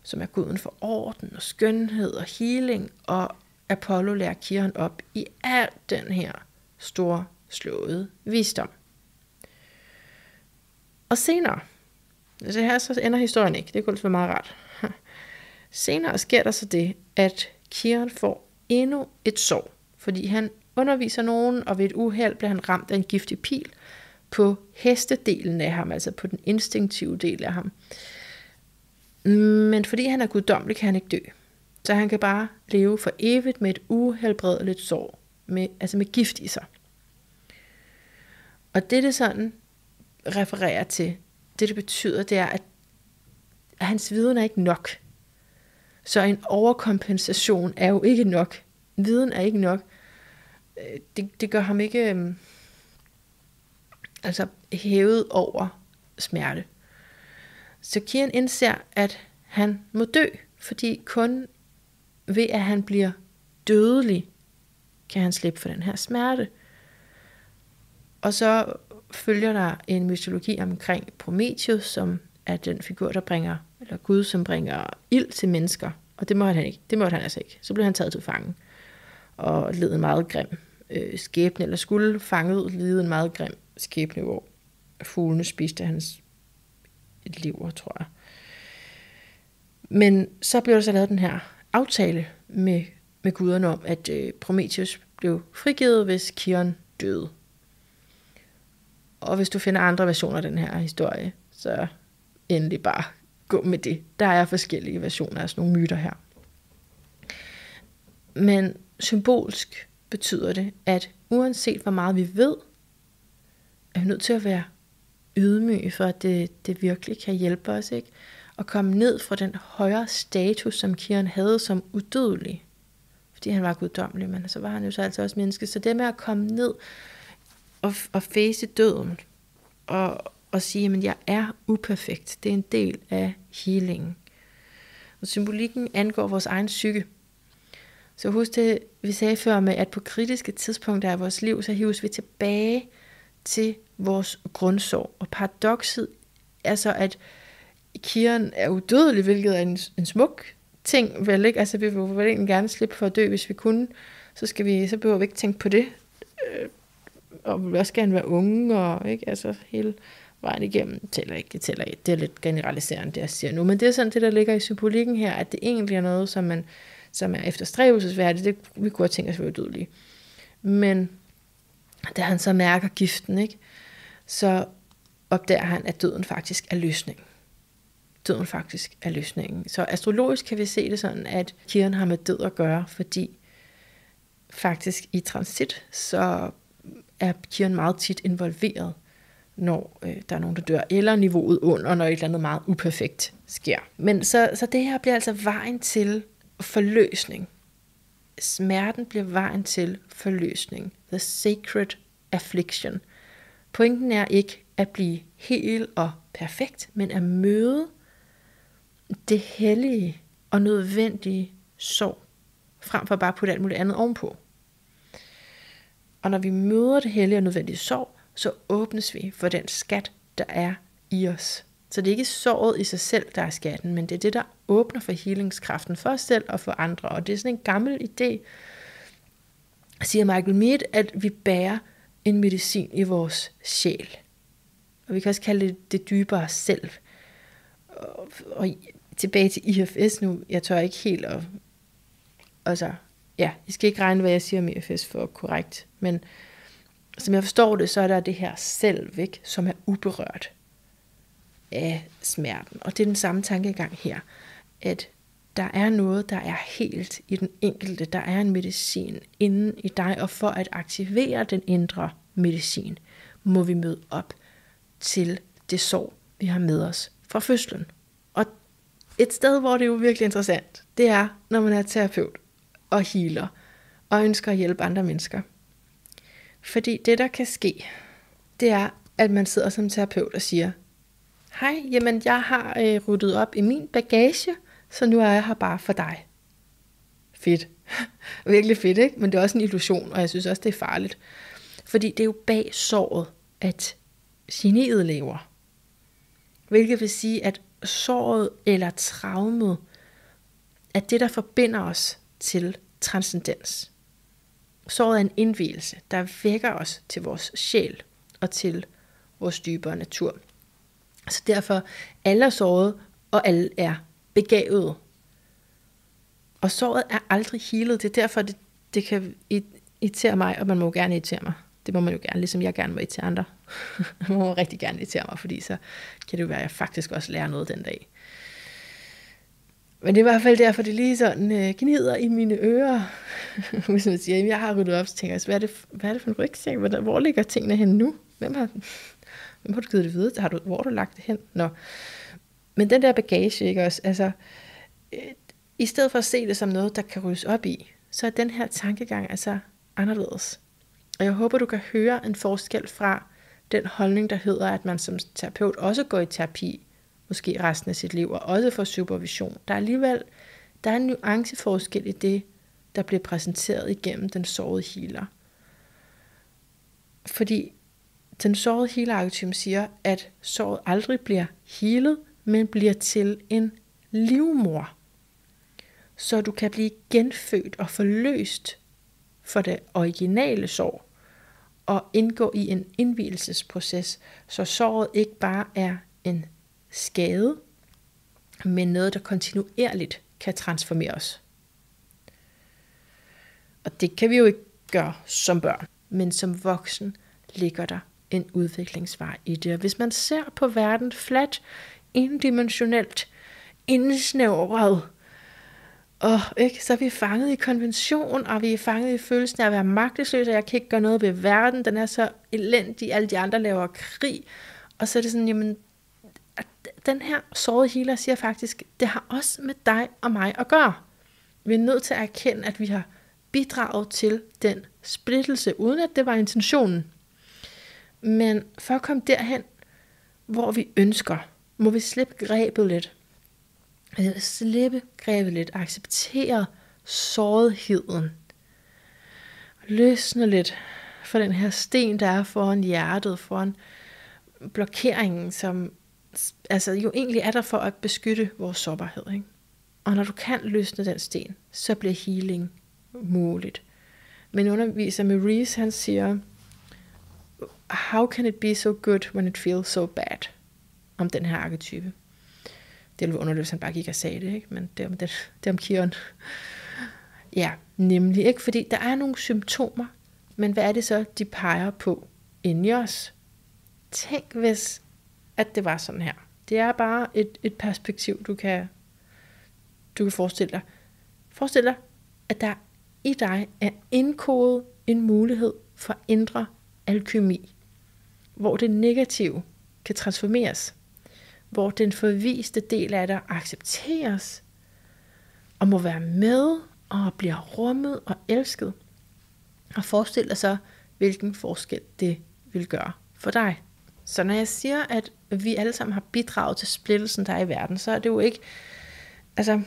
Speaker 2: som er guden for orden og skønhed og healing, og Apollo lærer Kiron op i al den her store slåede visdom. Og senere, altså her så ender historien ikke, det kunne være meget rart. Senere sker der så det, at Kiron får endnu et sår, fordi han underviser nogen, og ved et uheld bliver han ramt af en giftig pil på hestedelen af ham, altså på den instinktive del af ham. Men fordi han er guddommelig, kan han ikke dø. Så han kan bare leve for evigt med et uhelbredeligt sår, med gift i sig. Og det sådan refererer til, det betyder, det er, at hans viden er ikke nok. Så en overkompensation er jo ikke nok. Viden er ikke nok. Det gør ham ikke hævet over smerte. Så Kiron indser, at han må dø, fordi kun ved at han bliver dødelig, kan han slippe for den her smerte. Og så følger der en mytologi omkring Prometheus, som er den figur, der bringer, eller Gud, som bringer ild til mennesker. Og det måtte han ikke. Det måtte han altså ikke. Så blev han taget til fange og led en meget grim skæbne, eller skulle fanget lide en meget grim skæbne, hvor fuglene spiste hans lever, tror jeg. Men så blev der så lavet den her aftale med guderne om, at Prometheus blev frigivet, hvis Kiron døde. Og hvis du finder andre versioner af den her historie, så endelig bare gå med det. Der er forskellige versioner af sådan nogle myter her. Men symbolsk betyder det, at uanset hvor meget vi ved, er vi nødt til at være ydmyge, for at det virkelig kan hjælpe os, ikke? At komme ned fra den højere status, som Kiron havde som udødelig. Fordi han var guddommelig, men så var han jo så altså også menneske. Så det med at komme ned og face døden, og sige, at jeg er uperfekt, det er en del af healingen. Og symbolikken angår vores egen psyke. Så husk det, vi sagde før med, at på kritiske tidspunkter i vores liv, så hives vi tilbage til vores grundsorg. Og paradokset er så, at Kiron er udødelig, hvilket er en smuk ting, vel ikke? Altså vi vil egentlig gerne slippe for at dø, hvis vi kunne. Så behøver vi ikke tænke på det. Og vi vil også gerne være unge, og ikke? Altså hele vejen igennem. Det tæller ikke. Det er lidt generaliserende, det jeg siger nu. Men det er sådan det, der ligger i symbolikken her, at det egentlig er noget, som er efterstræbelsesværdigt. Vi kunne tænke os at være udødelige. Men da han så mærker giften, ikke, så opdager han, at døden faktisk er løsningen. Døden faktisk er løsningen. Så astrologisk kan vi se det sådan, at Kiron har med død at gøre, fordi faktisk i transit, så er Kiron meget tit involveret, når der er nogen, der dør, eller niveauet under, når et eller andet meget uperfekt sker. Men så det her bliver altså vejen til forløsning. Smerten bliver vejen til forløsning. The sacred affliction. Pointen er ikke, at blive hel og perfekt, men at møde det hellige og nødvendige sorg, frem for bare at putte alt muligt andet ovenpå. Og når vi møder det hellige og nødvendige sorg, så åbnes vi for den skat, der er i os. Så det er ikke sorget i sig selv, der er skatten, men det er det, der åbner for healingskraften for os selv og for andre. Og det er sådan en gammel idé, siger Michael Mead, at vi bærer en medicin i vores sjæl. Og vi kan også kalde det dybere selv. Og tilbage til IFS nu, jeg tør ikke helt at... Altså, ja, I skal ikke regne, hvad jeg siger om IFS for korrekt, men som jeg forstår det, så er der det her selv, ikke, som er uberørt af smerten. Og det er den samme tankegang her, at der er noget, der er helt i den enkelte. Der er en medicin inde i dig, og for at aktivere den indre medicin, må vi møde op til det sorg, vi har med os fra fødslen. Og et sted, hvor det er jo virkelig interessant, det er, når man er terapeut og healer, og ønsker at hjælpe andre mennesker. Fordi det, der kan ske, det er, at man sidder som terapeut og siger, hej, jamen jeg har ryddet op i min bagage, så nu er jeg her bare for dig. Fedt. Virkelig fedt, ikke? Men det er også en illusion, og jeg synes også, det er farligt. Fordi det er jo bag såret, at geniet lever. Hvilket vil sige, at såret eller traumet er det, der forbinder os til transcendens. Såret er en indvielse, der vækker os til vores sjæl og til vores dybere natur. Så derfor alle er såret, og alle er begavede. Og såret er aldrig healet. Det er derfor, det kan irritere mig, og man må gerne irritere mig. Det må man jo gerne, ligesom jeg gerne må irritere andre. Man må rigtig gerne irritere mig, fordi så kan det jo være, at jeg faktisk også lærer noget den dag. Men det er i hvert fald derfor, det lige sådan gnider i mine ører. Hvis man siger, at jeg har ryddet op, så tænker jeg, hvad er det for en rygsæk? Hvor ligger tingene hen nu? Hvem har du givet det videre? Hvor har du lagt det hen? Nå. Men den der bagage, ikke også? Altså, i stedet for at se det som noget, der kan ryddes op i, så er den her tankegang altså anderledes. Og jeg håber, du kan høre en forskel fra den holdning, der hedder, at man som terapeut også går i terapi, måske resten af sit liv, og også får supervision. Der er en nuanceforskel i det, der bliver præsenteret igennem den sårede healer. Fordi den sårede healer-arketypen siger, at såret aldrig bliver healet, men bliver til en livmor. Så du kan blive genfødt og forløst for det originale sorg, og indgå i en indvielsesproces, så såret ikke bare er en skade, men noget, der kontinuerligt kan transformere os. Og det kan vi jo ikke gøre som børn, men som voksen ligger der en udviklingsvej i det. Og hvis man ser på verden fladt, endimensionelt, indsnævret, så er vi fanget i konvention, og vi er fanget i følelsen af at være magtesløse, og jeg kan ikke gøre noget ved verden, den er så elendig, alle de andre laver krig, og så er det sådan, jamen, den her sårede healer siger faktisk, det har også med dig og mig at gøre. Vi er nødt til at erkende, at vi har bidraget til den splittelse, uden at det var intentionen. Men for at komme derhen, hvor vi ønsker, må vi slippe grebet lidt, acceptere sårigheden, løsne lidt for den her sten, der er foran hjertet, foran blokeringen, som altså jo egentlig er der for at beskytte vores sårbarhed, ikke? Og når du kan løsne den sten, så bliver healing muligt. Men underviser Maurice, han siger, how can it be so good when it feels so bad? Om den her arketype. Det var underligt, hvis han bare gik og sagde det, ikke? Men det er om Kiron. Ja, nemlig, ikke? Fordi der er nogle symptomer, men hvad er det så, de peger på inde i os? Tænk, hvis at det var sådan her. Det er bare et perspektiv, du kan forestille dig. Forestil dig, at der i dig er indkodet en mulighed for indre alkymi, hvor det negative kan transformeres, hvor den forviste del af dig accepteres, og må være med, og bliver rummet og elsket. Og forestil dig så, hvilken forskel det vil gøre for dig. Så når jeg siger, at vi alle sammen har bidraget til splittelsen, der er i verden, så er det jo ikke, altså,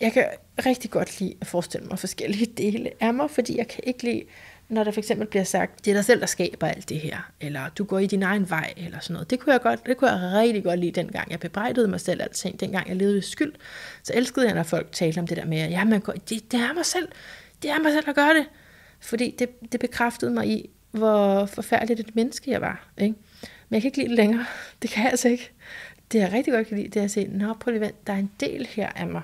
Speaker 2: jeg kan rigtig godt lide at forestille mig forskellige dele af mig, fordi jeg kan ikke lide, når der for eksempel bliver sagt, det er dig selv, der skaber alt det her, eller du går i din egen vej, eller sådan noget. Det kunne jeg rigtig godt lide, dengang jeg bebrejdede mig selv alting, dengang jeg levede i skyld. Så elskede jeg, når folk talte om det der med, ja, det er mig selv, der gør det. Fordi det bekræftede mig i, hvor forfærdeligt et menneske jeg var. Ikke? Men jeg kan ikke lide det længere. Det kan jeg altså ikke. Det jeg rigtig godt kan lide, det er at se, prøv lige vent, der er en del her af mig,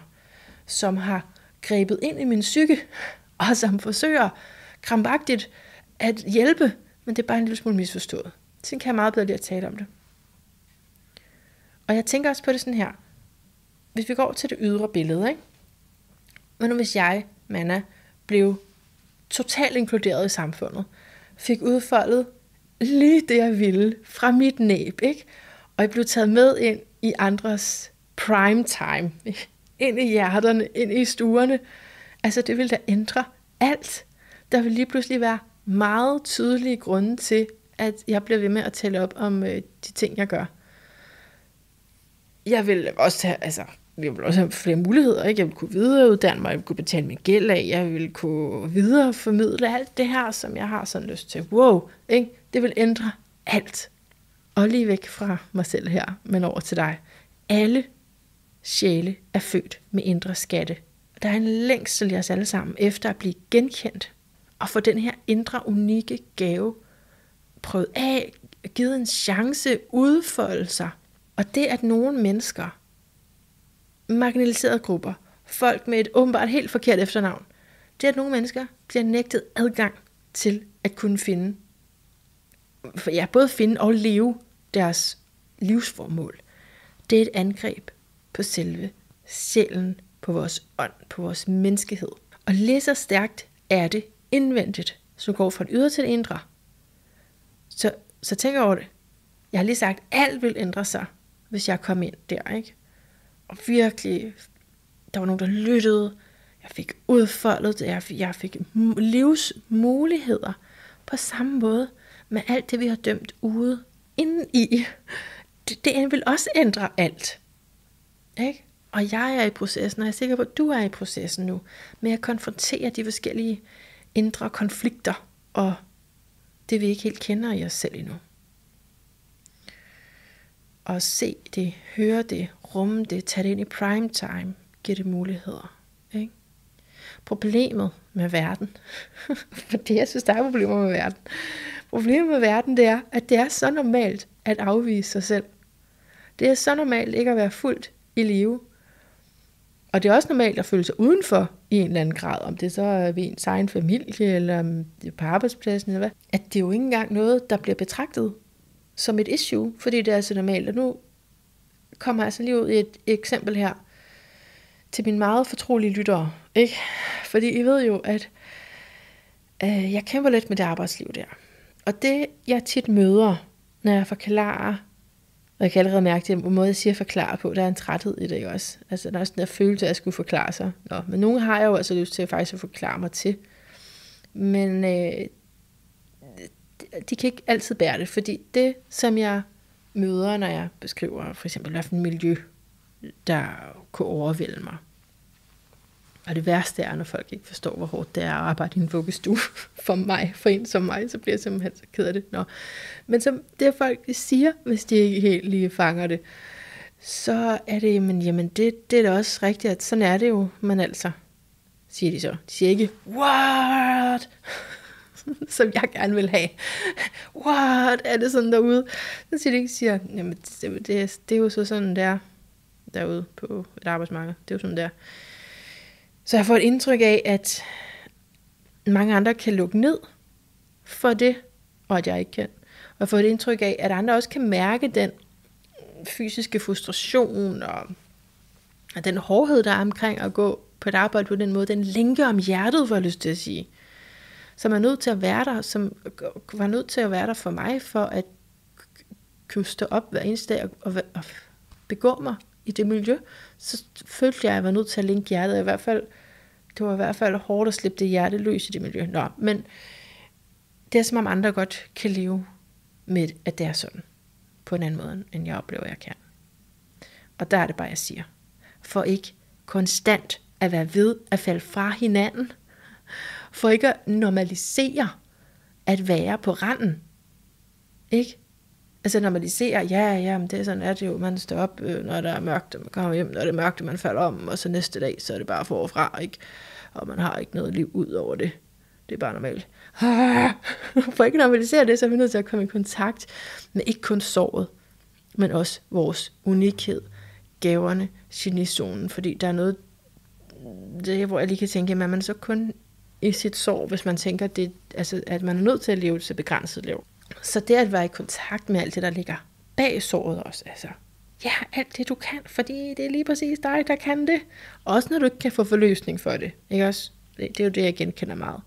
Speaker 2: som har grebet ind i min psyke, og som forsøger krampagtigt at hjælpe, men det er bare en lille smule misforstået. Så kan jeg meget bedre lide at tale om det. Og jeg tænker også på det sådan her. Hvis vi går til det ydre billede, ikke? Men nu hvis jeg, Manna, blev totalt inkluderet i samfundet, fik udfoldet lige det, jeg ville fra mit næb, ikke? Og jeg blev taget med ind i andres prime time, ind i hjerterne, ind i stuerne. Altså det ville da ændre alt. Der vil lige pludselig være meget tydelige grunde til, at jeg bliver ved med at tælle op om de ting, jeg gør. Jeg vil også have flere muligheder. Ikke? Jeg vil kunne videreuddanne mig, jeg vil kunne betale min gæld af, jeg vil kunne videreformidle alt det her, som jeg har sådan lyst til. Wow, ikke? Det vil ændre alt. Og lige væk fra mig selv her, men over til dig. Alle sjæle er født med indre skatte. Der er en længsel i os alle sammen efter at blive genkendt og få den her indre unikke gave prøvet af, givet en chance, udfolde sig. Og det at nogle mennesker, marginaliserede grupper, folk med et åbenbart helt forkert efternavn, det at nogle mennesker bliver nægtet adgang til at kunne finde, både finde og leve deres livsformål. Det er et angreb på selve sjælen, på vores ånd, på vores menneskehed. Og lige så stærkt er det indvendigt, så du går fra det ydre til det indre. Så tænk over det. Jeg har lige sagt, at alt vil ændre sig, hvis jeg kom ind der, ikke? Og virkelig, der var nogen, der lyttede. Jeg fik udfoldet det. Jeg fik livsmuligheder på samme måde med alt det, vi har dømt ude indeni. Det vil også ændre alt. Ikke? Og jeg er i processen, og jeg er sikker på, at du er i processen nu, med at konfrontere de forskellige indre konflikter, og det vi ikke helt kender i os selv endnu. Og se det, høre det, rumme det, tage det ind i prime time, give det muligheder. Ikke? Problemet med verden, for det jeg synes, der er problemer med verden. Problemet med verden, det er, at det er så normalt at afvise sig selv. Det er så normalt ikke at være fuldt i live. Og det er også normalt at føle sig udenfor i en eller anden grad, om det så er ved ens egen familie, eller om det er på arbejdspladsen, eller hvad. At det er jo ikke engang noget, der bliver betragtet som et issue, fordi det er så normalt. Og nu kommer jeg altså lige ud i et eksempel her, til mine meget fortrolige lyttere. Ikke? Fordi I ved jo, at jeg kæmper lidt med det arbejdsliv der. Og det, jeg tit møder, når jeg forklarer, og jeg kan allerede mærke det, på måde jeg siger forklare på, der er en træthed i det, ikke også? Altså, der er også den der følelse af at skulle forklare sig. Men nogle har jeg jo altså lyst til at faktisk at forklare mig til. Men de kan ikke altid bære det, fordi det, som jeg møder, når jeg beskriver for eksempel, hvad for en miljø, der kunne overvælde mig. Og det værste er, når folk ikke forstår, hvor hårdt det er at arbejde i en vuggestue for en som mig, så bliver jeg simpelthen så ked af det. Men som det folk siger, hvis de ikke helt lige fanger det, så er det, jamen det er da også rigtigt, at sådan er det jo, men altså, siger de så. De siger ikke, what? Som jeg gerne vil have. What? Er det sådan derude? Så siger de ikke, jamen det er jo så sådan der derude på et arbejdsmarked. Det er jo sådan der. Så jeg får et indtryk af, at mange andre kan lukke ned for det, og at jeg ikke kan. Og jeg får et indtryk af, at andre også kan mærke den fysiske frustration, og den hårdhed, der er omkring at gå på et arbejde på den måde, den længe om hjertet, får jeg lyst til at sige. Som er nødt til at være der, som var nødt til at være der for mig, for at kunne stå op hver eneste dag og begå mig i det miljø, så følte jeg, at jeg var nødt til at linke hjertet. Det var i hvert fald hårdt at slippe det hjerte løs i det miljø. Men det er som om andre godt kan leve med, at det er sådan, på en anden måde, end jeg oplever, jeg kan. Og der er det bare, jeg siger, for ikke konstant at være ved at falde fra hinanden, for ikke at normalisere at være på randen, ikke? Altså normalisere, ja, men det er sådan, at det jo, man står op, når der er mørkt, og man kommer hjem, når det er mørkt, og man falder om, og så næste dag, så er det bare forfra, ikke? Og man har ikke noget liv ud over det. Det er bare normalt. For ikke at normalisere det, så er vi nødt til at komme i kontakt med ikke kun såret, men også vores unikhed, gaverne, genizonen, fordi der er noget, det, hvor jeg lige kan tænke, at man så kun i sit sorg, hvis man tænker, det, altså, at man er nødt til at leve til begrænset liv. Så det at være i kontakt med alt det, der ligger bag såret også, altså, ja, alt det du kan, fordi det er lige præcis dig, der kan det. Også når du ikke kan få forløsning for det, ikke også? Det er jo det, jeg genkender meget,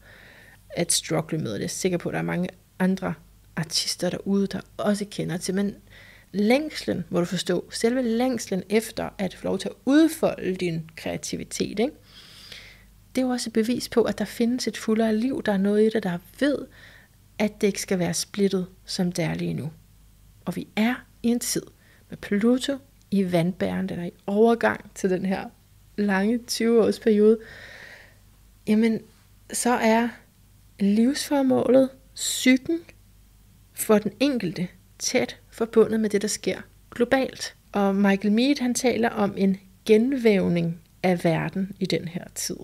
Speaker 2: at struggle med det. Jeg er sikker på, at der er mange andre artister derude, der også kender til, men længslen, må du forstå, selve længslen efter at få lov til at udfolde din kreativitet, ikke? Det er jo også et bevis på, at der findes et fuldere liv, der er noget i det, der ved, at det ikke skal være splittet, som det er lige nu. Og vi er i en tid med Pluto i vandbæren, der er i overgang til den her lange 20-års periode. Jamen, så er livsformålet, psyken for den enkelte, tæt forbundet med det, der sker globalt. Og Michael Mead, han taler om en genvævning af verden i den her tid.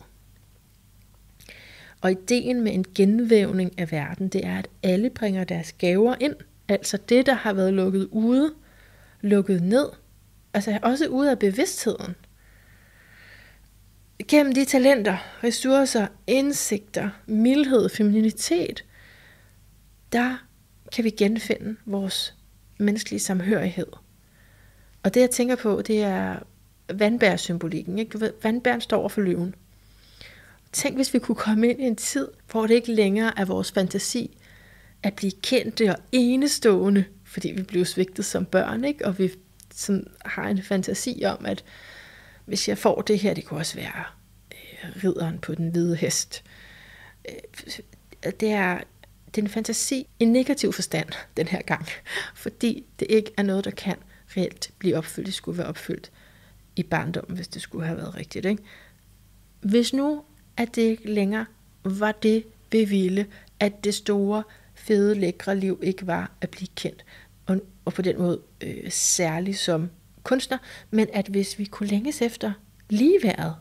Speaker 2: Og ideen med en genvævning af verden, det er, at alle bringer deres gaver ind. Altså det, der har været lukket ude, lukket ned. Altså også ude af bevidstheden. Gennem de talenter, ressourcer, indsigter, mildhed, femininitet, der kan vi genfinde vores menneskelige samhørighed. Og det jeg tænker på, det er vandbærsymbolikken. Ikke? Du ved, vandbæren står over for løven. Tænk, hvis vi kunne komme ind i en tid, hvor det ikke længere er vores fantasi at blive kendte og enestående, fordi vi blev svigtet som børn, ikke? Og vi sådan har en fantasi om, at hvis jeg får det her, det kunne også være ridderen på den hvide hest. Det er en fantasi i negativ forstand den her gang, fordi det ikke er noget, der kan reelt blive opfyldt. Det skulle være opfyldt i barndommen, hvis det skulle have været rigtigt, ikke? Hvis nu, at det ikke længere var det, vi ville, at det store, fede, lækre liv ikke var at blive kendt, og på den måde særligt som kunstner, men at hvis vi kunne længes efter ligeværet,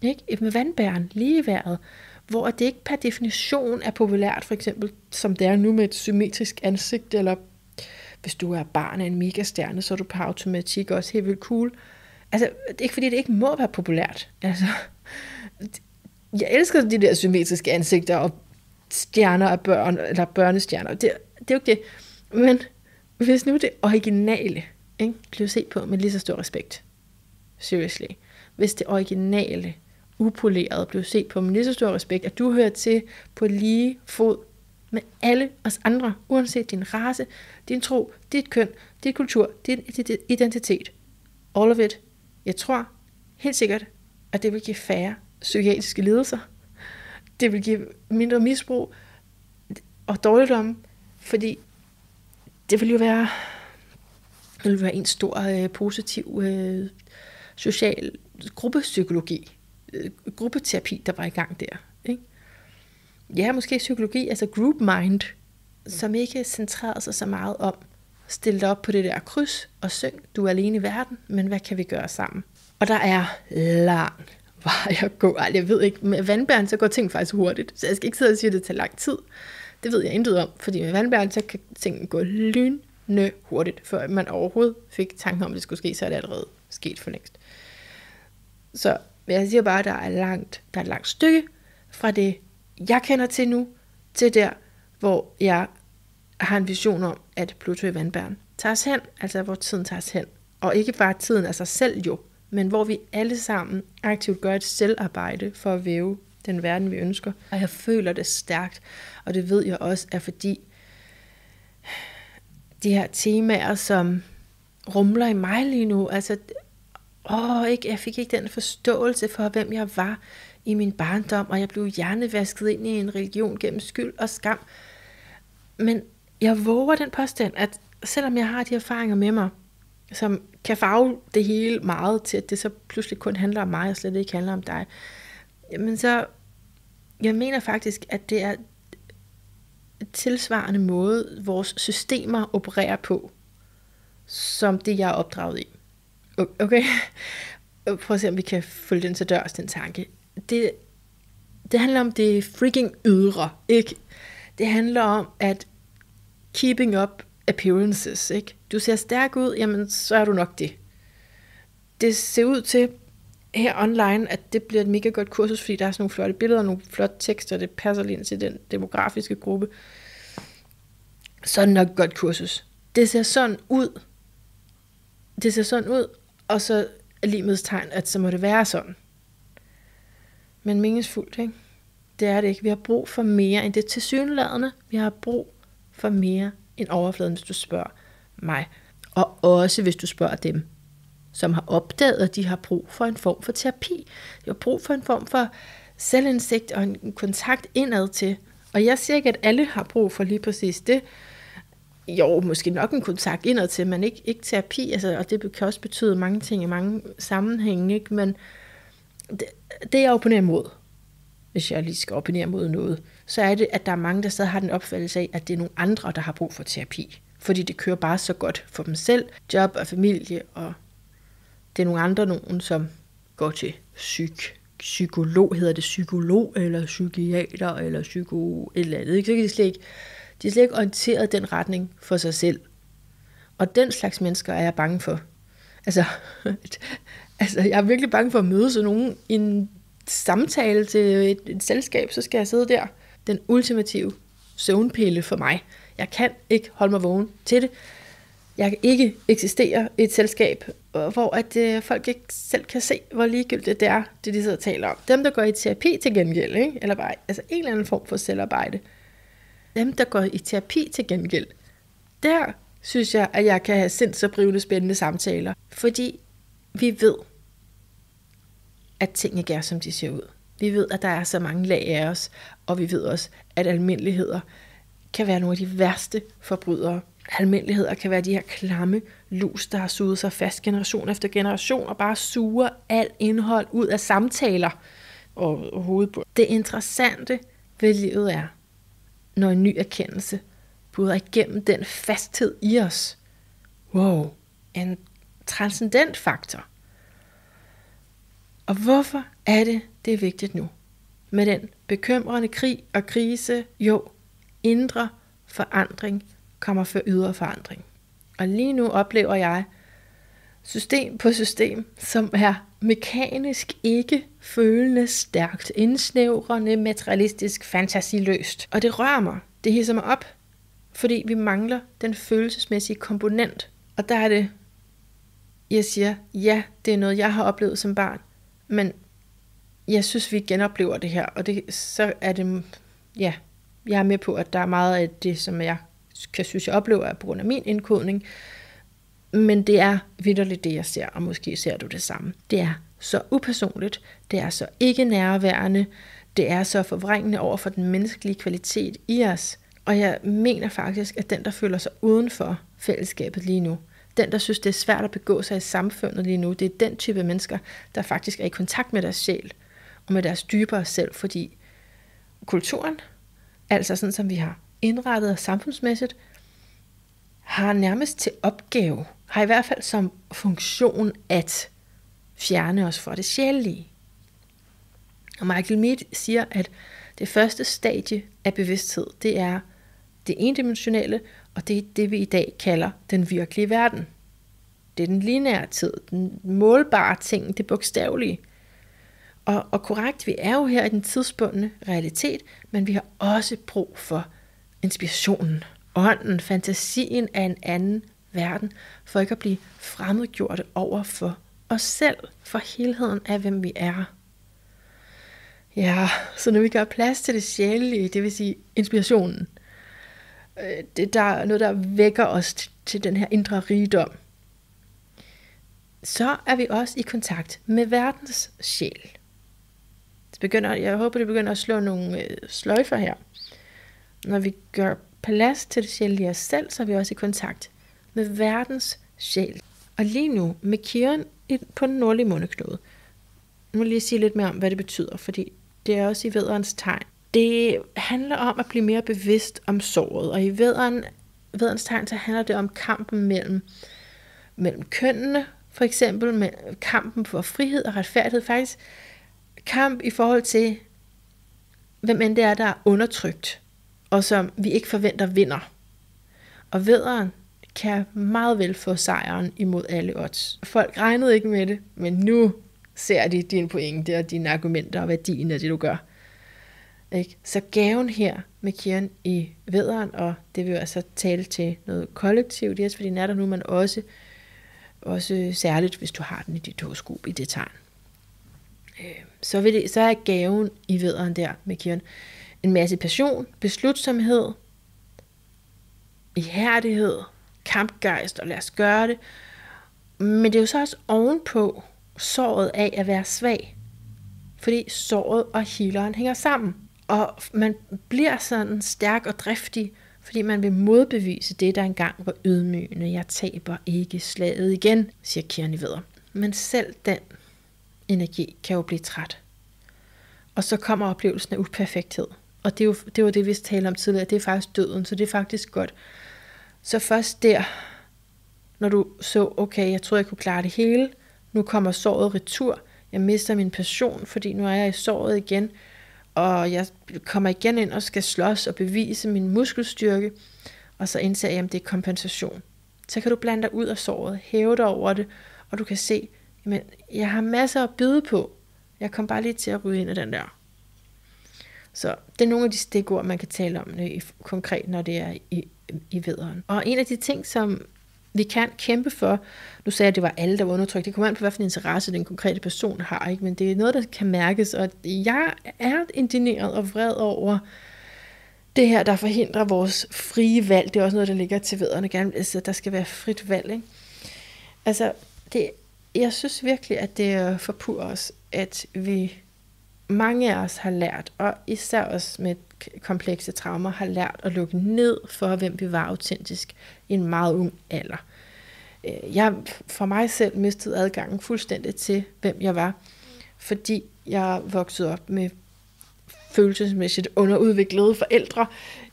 Speaker 2: ikke? Med vandbæren, ligeværet, hvor det ikke per definition er populært, for eksempel som det er nu med et symmetrisk ansigt, eller hvis du er barn af en megastjerne, så er du på automatik også helt vildt cool. Altså, det er ikke fordi, det ikke må være populært. Altså, jeg elsker de der symmetriske ansigter og stjerner af børn, eller børnestjerner. Det er jo ikke det. Men hvis nu det originale, ikke, bliver set på med lige så stor respekt. Seriously. Hvis det originale, upolerede, blev set på med lige så stor respekt, at du hører til på lige fod med alle os andre, uanset din race, din tro, dit køn, dit kultur, din identitet. All of it. Jeg tror helt sikkert, at det vil give færre psykiatriske lidelser. Det vil give mindre misbrug og dårligdom, fordi det vil jo være en stor positiv social gruppepsykologi, gruppeterapi, der var i gang der. Ikke? Ja, måske psykologi, altså group mind, som ikke centrerede sig så meget om at stille dig op på det der kryds og syng, du er alene i verden, men hvad kan vi gøre sammen? Og der er lang vej at gå. Jeg ved ikke, med vandbæren, så går ting faktisk hurtigt, så jeg skal ikke sidde og sige, at det tager lang tid. Det ved jeg intet om, fordi med vandbæren, så kan tingene gå lynende hurtigt, før man overhovedet fik tanken om, at det skulle ske, så er det allerede sket for længst. Så jeg siger bare, at der er et langt stykke fra det, jeg kender til nu, til der, hvor jeg har en vision om, at Pluto i vandbæren tager os hen, altså hvor tiden tager os hen. Og ikke bare tiden af sig selv jo, men hvor vi alle sammen aktivt gør et selvarbejde for at væve den verden, vi ønsker. Og jeg føler det stærkt, og det ved jeg også, er fordi de her temaer, som rumler i mig lige nu, altså, jeg fik ikke den forståelse for, hvem jeg var i min barndom, og jeg blev hjernevasket ind i en religion gennem skyld og skam. Men jeg våger den påstand, at selvom jeg har de erfaringer med mig, som kan farve det hele meget til, at det så pludselig kun handler om mig, og slet ikke handler om dig, jamen så, jeg mener faktisk, at det er et tilsvarende måde, vores systemer opererer på, som det, jeg er opdraget i. Okay? Prøv at se, om vi kan følge den til dørs, den tanke. Det handler om det freaking ydre, ikke? Det handler om, at keeping up appearances, ikke? Du ser stærk ud, jamen så er du nok det. Det ser ud til her online, at det bliver et mega godt kursus, fordi der er sådan nogle flotte billeder, nogle flotte tekster, det passer lige ind til den demografiske gruppe. Så er det nok et godt kursus. Det ser sådan ud. Det ser sådan ud, og så er livets tegn, at så må det være sådan. Men meningsfuldt, ikke? Det er det ikke. Vi har brug for mere end det tilsyneladende. Vi har brug for mere end overfladen, hvis du spørger mig. Og også hvis du spørger dem, som har opdaget, at de har brug for en form for terapi. De har brug for en form for selvindsigt og en kontakt indad til. Og jeg siger ikke, at alle har brug for lige præcis det. Jo, måske nok en kontakt indad til, men ikke terapi. Altså, og det kan også betyde mange ting i mange sammenhænge. Ikke? Men det jeg opponerer mod, hvis jeg lige skal opponere mod noget, så er det, at der er mange, der stadig har den opfattelse af, at det er nogle andre, der har brug for terapi. Fordi det kører bare så godt for dem selv, job og familie, og det er nogle andre, nogen, som går til psykolog, hedder det psykolog, eller psykiater, eller et eller andet. Ikke? Så de er slet ikke orienteret den retning for sig selv. Og den slags mennesker er jeg bange for. Altså, jeg er virkelig bange for at møde sådan nogen i en samtale til et selskab, så skal jeg sidde der. Den ultimative søvnpille for mig. Jeg kan ikke holde mig vågen til det. Jeg kan ikke eksistere i et selskab, hvor at folk ikke selv kan se, hvor ligegyldigt det er, det de sidder og taler om. Dem, der går i terapi til gengæld, ikke? Eller bare altså en eller anden form for selvarbejde. Dem, der går i terapi til gengæld, der synes jeg, at jeg kan have sindsoprivende spændende samtaler. Fordi vi ved, at ting ikke er, som de ser ud. Vi ved, at der er så mange lag af os, og vi ved også, at almindeligheder kan være nogle af de værste forbrydere. Almindeligheder kan være de her klamme lus, der har suget sig fast generation efter generation, og bare suger alt indhold ud af samtaler og hovedbund. Det interessante ved livet er, når en ny erkendelse bryder igennem den fasthed i os. Wow, en transcendent faktor. Og hvorfor er det er vigtigt nu? Med den bekymrende krig og krise, jo, indre forandring kommer før ydre forandring. Og lige nu oplever jeg system på system, som er mekanisk ikke følende stærkt, indsnævrende, materialistisk, fantasiløst. Og det rører mig, det hisser mig op, fordi vi mangler den følelsesmæssige komponent. Og der er det, jeg siger, ja, det er noget, jeg har oplevet som barn, men jeg synes, vi genoplever det her, og så er det, ja, jeg er med på, at der er meget af det, som jeg synes, jeg oplever på grund af min indkodning, men det er vitterligt det, jeg ser, og måske ser du det samme. Det er så upersonligt, det er så ikke nærværende, det er så forvrængende over for den menneskelige kvalitet i os, og jeg mener faktisk, at den, der føler sig uden for fællesskabet lige nu, den, der synes, det er svært at begå sig i samfundet lige nu, det er den type mennesker, der faktisk er i kontakt med deres sjæl og med deres dybere selv, fordi kulturen, altså sådan som vi har indrettet samfundsmæssigt, har nærmest til opgave, har i hvert fald som funktion at fjerne os fra det sjælelige. Og Michael Mead siger, at det første stadie af bevidsthed, det er det endimensionelle, og det er det, vi i dag kalder den virkelige verden. Det er den lineære tid, den målbare ting, det bogstavelige. Og korrekt, vi er jo her i den tidsbundne realitet, men vi har også brug for inspirationen, ånden, fantasien af en anden verden, for ikke at blive fremmedgjorte over for os selv, for helheden af, hvem vi er. Ja, så når vi gør plads til det sjælelige, det vil sige inspirationen, det der er noget, der vækker os til den her indre rigdom, så er vi også i kontakt med verdens sjæl. Jeg håber, det begynder at slå nogle sløjfer her. når vi gør plads til det sjældne i os selv, så er vi også i kontakt med verdens sjæl. Og lige nu med Kiron på den nordlige måneknude. Nu vil jeg lige sige lidt mere om, hvad det betyder, fordi det er også i vædderens tegn. Det handler om at blive mere bevidst om såret, og i vædderens tegn, så handler det om kampen mellem kønnene, for eksempel med kampen for frihed og retfærdighed, faktisk kamp i forhold til, hvem end det er, der er undertrykt, og som vi ikke forventer vinder. Og vædderen kan meget vel få sejren imod alle odds. Folk regnede ikke med det, men nu ser de dine pointe og dine argumenter og værdien af det, du gør. Ikke? Så gaven her med Kiron i vædderen, og det vil altså tale til noget kollektivt, det er fordi den er der nu, men også særligt, hvis du har den i dit horoskop i det tegn. Så er gaven i vædderen der med Kiron en masse passion, beslutsomhed, ihærdighed, kampgejst, og lad os gøre det. Men det er jo så også ovenpå såret af at være svag. Fordi såret og healeren hænger sammen. Og man bliver sådan stærk og driftig, fordi man vil modbevise det, der engang var ydmygende. Jeg taber ikke slaget igen, siger Kiron i vædder. Men selv den energi kan jo blive træt. Og så kommer oplevelsen af uperfekthed. Og det var det, vi talte om tidligere. Det er faktisk døden, så det er faktisk godt. Så først der, når du så, okay, jeg troede, jeg kunne klare det hele. Nu kommer såret retur. Jeg mister min passion, fordi nu er jeg i såret igen. Og jeg kommer igen ind og skal slås og bevise min muskelstyrke. Og så indser jeg, at det er kompensation. Så kan du blande dig ud af såret, hæve dig over det, og du kan se, at jeg har masser at byde på. Jeg kom bare lige til at ryge ind i den der. Så det er nogle af de stikord, man kan tale om konkret, når det er i vædderen. Og en af de ting, som vi kan kæmpe for, nu sagde jeg, at det var alle, der var undertrykt. Det kommer an på, hvilken interesse den konkrete person har, ikke? Men det er noget, der kan mærkes, og jeg er indigneret og vred over det her, der forhindrer vores frie valg. Det er også noget, der ligger til vædderne gerne, altså, der skal være frit valg, ikke? Altså, jeg synes virkelig, at det forpurrer os, at mange af os har lært, og især os med komplekse traumer, har lært at lukke ned for, hvem vi var autentisk i en meget ung alder. Jeg for mig selv mistede adgangen fuldstændig til, hvem jeg var, fordi jeg voksede op med følelsesmæssigt underudviklede forældre,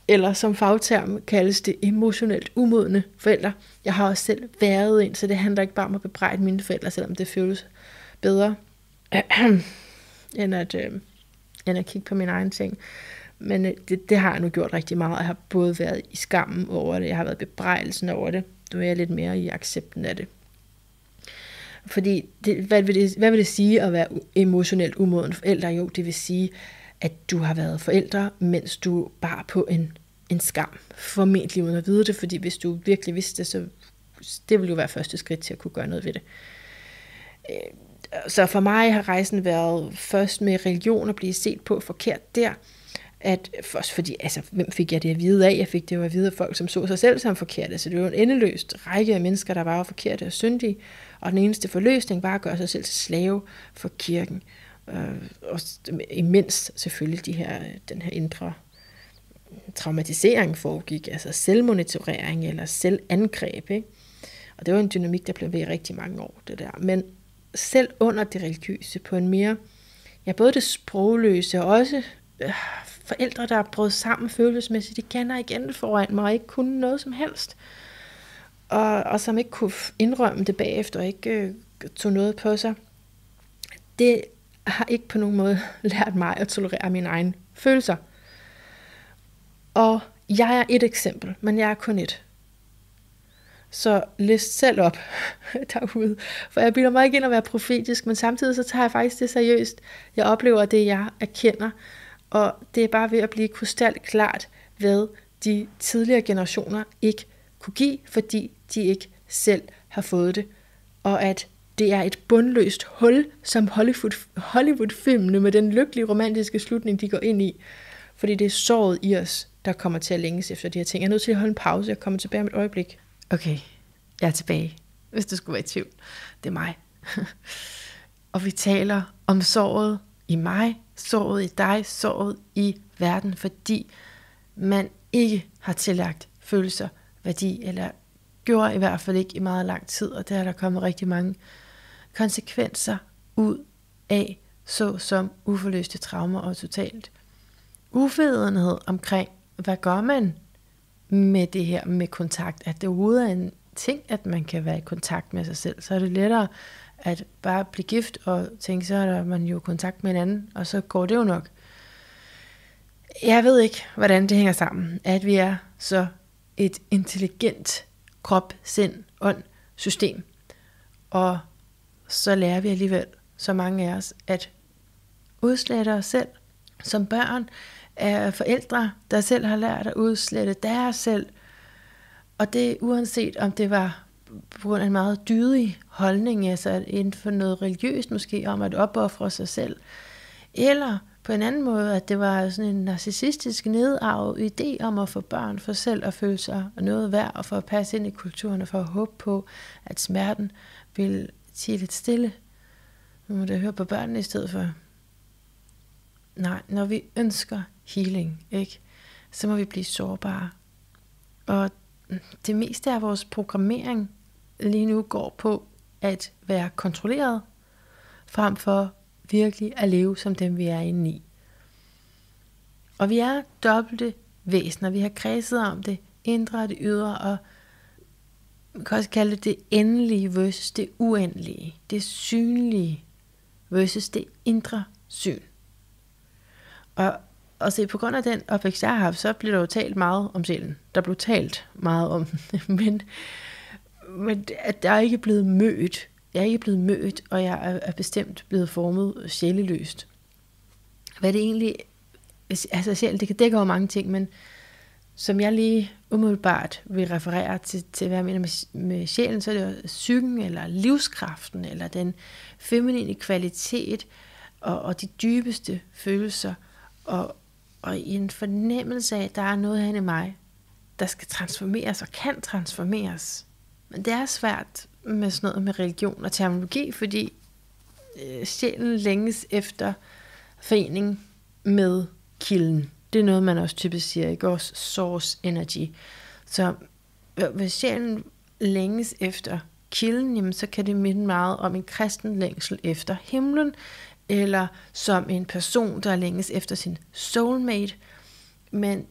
Speaker 2: eller som fagterm kaldes det emotionelt umodne forældre. Jeg har også selv været en, så det handler ikke bare om at bebrejde mine forældre, selvom det føles bedre, end at kigge på min egen ting. Men det har jeg nu gjort rigtig meget. Jeg har både været i skammen over det, jeg har været i bebrejdelsen over det. Nu er jeg lidt mere i accepten af det. Fordi, hvad vil det sige at være emotionelt umoden forælder? Jo, det vil sige, at du har været forældre, mens du bar på en skam. Formentlig uden at vide det, fordi hvis du virkelig vidste det, så det ville jo være første skridt til at kunne gøre noget ved det. Så for mig har rejsen været først med religion at blive set på forkert der, at først fordi, altså, hvem fik jeg det at vide af? Jeg fik det jo at vide af folk, som så sig selv som forkerte, så det var jo en endeløst række af mennesker, der var forkerte og syndige, og den eneste forløsning var at gøre sig selv til slave for kirken, og imens selvfølgelig den her indre traumatisering foregik, altså selvmonitorering eller selvangreb, ikke? Og det var en dynamik, der blev ved i rigtig mange år, det der. Men selv under det religiøse, på en mere, både det sprogløse, og også forældre, der er brudt sammen følelsesmæssigt, de kender igen foran mig, og ikke kunne noget som helst. Og som ikke kunne indrømme det bagefter, og ikke tog noget på sig. Det har ikke på nogen måde lært mig at tolerere mine egne følelser. Og jeg er et eksempel, men jeg er kun et. Så list selv op derude. For jeg bilder mig ikke ind at være profetisk, men samtidig så tager jeg faktisk det seriøst. Jeg oplever det, jeg erkender. Og det er bare ved at blive krystalklart, hvad de tidligere generationer ikke kunne give, fordi de ikke selv har fået det. Og at det er et bundløst hul, som Hollywood-filmene med den lykkelige romantiske slutning, de går ind i. Fordi det er såret i os, der kommer til at længes efter de her ting. Jeg er nødt til at holde en pause. Jeg kommer tilbage om et øjeblik. Okay, jeg er tilbage. Hvis du skulle være i tvivl. Det er mig. Og vi taler om såret i mig, såret i dig, såret i verden, fordi man ikke har tillagt følelser værdi, eller gjorde i hvert fald ikke i meget lang tid, og der er der kommet rigtig mange konsekvenser ud af, såsom uforløste traumer og totalt uvidenhed omkring, hvad gør man med det her med kontakt, at det overhovedet er en ting, at man kan være i kontakt med sig selv, så er det lettere at bare blive gift og tænke, så er man jo i kontakt med hinanden, og så går det jo nok. Jeg ved ikke, hvordan det hænger sammen, at vi er så et intelligent krop, sind, ånd, system, og så lærer vi alligevel, så mange af os, at udslette os selv som børn af forældre, der selv har lært at udslette deres selv, og det uanset om det var på grund af en meget dydig holdning, altså inden for noget religiøst måske, om at opoffre sig selv, eller på en anden måde, at det var sådan en narcissistisk nedarvet idé om at få børn for selv at føle sig noget værd, og for at passe ind i kulturen, og for at håbe på, at smerten ville tige lidt stille. Nu må det høre på børnene i stedet for. Nej, når vi ønsker healing, ikke, så må vi blive sårbare. Og det meste af vores programmering lige nu går på at være kontrolleret, frem for virkelig at leve som dem, vi er inde i. Og vi er dobbelte væsener. Vi har kredset om det indre og det ydre, og man kan også kalde det endelige versus det uendelige. Det synlige versus det indre syn. Og se, på grund af den opvækst, jeg har haft, så blev der jo talt meget om sjælen. Der blev talt meget om det, men at jeg er ikke blevet mødt. Jeg er ikke blevet mødt, og jeg er bestemt blevet formet sjæleløst. Hvad det egentlig, altså sjælen, det kan dække over mange ting, men som jeg lige umiddelbart vil referere til hvad jeg mener med sjælen, så er det jo psyken, eller livskraften, eller den feminine kvalitet, og de dybeste følelser, og i en fornemmelse af, at der er noget herinde i mig, der skal transformeres og kan transformeres. Men det er svært med sådan noget med religion og terminologi, fordi sjælen længes efter forening med kilden. Det er noget, man også typisk siger, ikke? Også source energy. Så hvis sjælen længes efter kilden, jamen, så kan det minde meget om en kristen længsel efter himlen, eller som en person, der længes efter sin soulmate. Men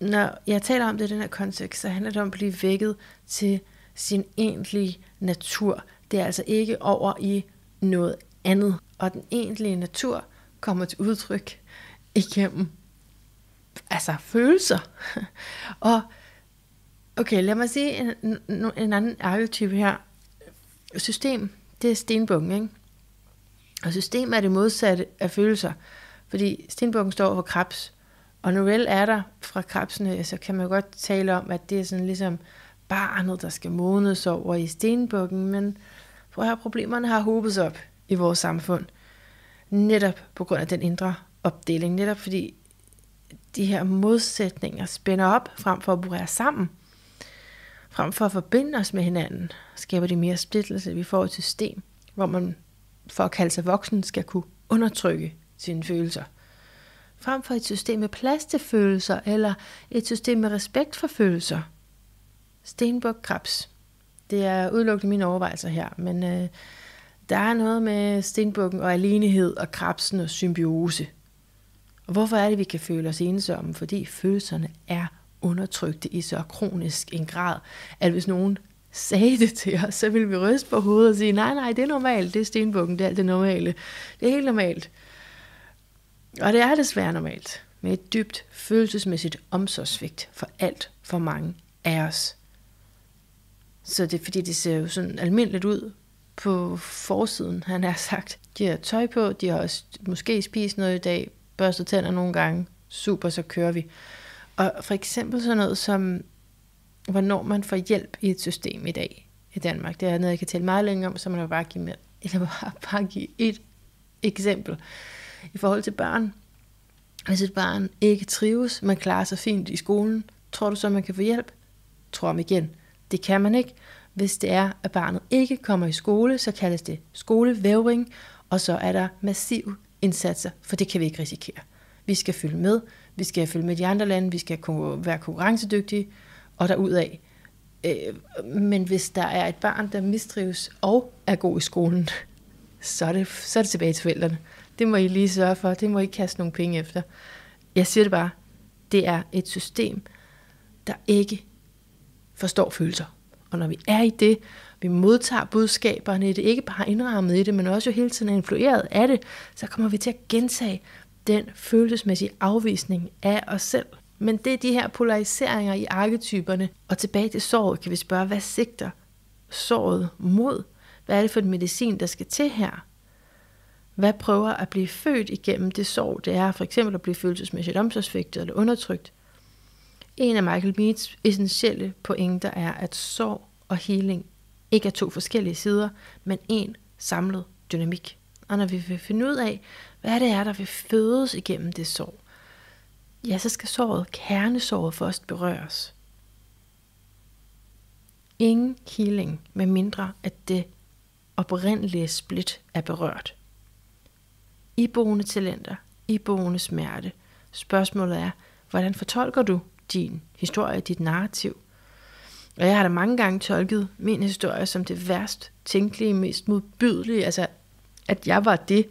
Speaker 2: når jeg taler om det i den her kontekst, så handler det om at blive vækket til sin egentlige natur. Det er altså ikke over i noget andet. Og den egentlige natur kommer til udtryk igennem følelser. Og okay, lad mig sige en anden arketype her. System, det er stenbukken, ikke? Og system er det modsatte af følelser, fordi stenbukken står for krebs, og nu vel er der fra krebsene, så kan man godt tale om, at det er sådan ligesom barnet, der skal modnes over i stenbukken, men problemerne har hobet sig op i vores samfund, netop på grund af den indre opdeling, netop fordi de her modsætninger spænder op, frem for at operere sammen, frem for at forbinde os med hinanden, skaber de mere splittelse. Vi får et system, hvor man for at kalde sig voksen, skal kunne undertrykke sine følelser. Frem for et system med plads til følelser, eller et system med respekt for følelser. Stenbuk, krebs. Det er udelukkende mine overvejelser her, men der er noget med stenbukken og alenehed og krebsen og symbiose. Og hvorfor er det, vi kan føle os ensomme? Fordi følelserne er undertrykte i så kronisk en grad, at hvis nogen sagde det til os, så ville vi ryste på hovedet og sige, nej, det er normalt, det er stenbukken, det er alt det normale. Det er helt normalt. Og det er desværre normalt, med et dybt følelsesmæssigt omsorgsvigt for alt for mange af os. Så det er fordi, det ser jo sådan almindeligt ud på forsiden, han har sagt. De har tøj på, de har også måske spist noget i dag, børstet tænder nogle gange, super, så kører vi. Og for eksempel sådan noget som, hvornår man får hjælp i et system i dag i Danmark. Det er noget, jeg kan tale meget længere om, så man vil bare give, bare give et eksempel. I forhold til børn. Hvis et barn ikke trives, man klarer sig fint i skolen, tror du så, man kan få hjælp? Tror om igen. Det kan man ikke. Hvis det er, at barnet ikke kommer i skole, så kaldes det skolevævring, og så er der massive indsatser, for det kan vi ikke risikere. Vi skal følge med, Vi skal følge med de andre lande, vi skal være konkurrencedygtige, og derudaf. Men hvis der er et barn, der mistrives og er god i skolen, så er det tilbage til forældrene. Det må I lige sørge for, det må I kaste nogle penge efter. Jeg siger det bare, det er et system, der ikke forstår følelser. Og når vi er i det, vi modtager budskaberne, det er ikke bare indrammet i det, men også jo hele tiden er influeret af det, så kommer vi til at gentage den følelsesmæssige afvisning af os selv. Men det er de her polariseringer i arketyperne, og tilbage til såret kan vi spørge, hvad sigter såret mod? Hvad er det for en medicin, der skal til her? Hvad prøver at blive født igennem det sorg, det er for eksempel at blive følelsesmæssigt omsorgsvigtet eller undertrykt? En af Michael Meads essentielle pointer er, at sorg og healing ikke er to forskellige sider, men en samlet dynamik. Og når vi vil finde ud af, hvad det er, der vil fødes igennem det sorg, ja, så skal såret, kernesåret først berøres. Ingen healing, med mindre at det oprindelige split er berørt. Iboende talenter, iboende smerte. Spørgsmålet er, hvordan fortolker du din historie, dit narrativ? Og jeg har da mange gange tolket min historie som det værst tænkelige, mest modbydelige, altså at jeg var det.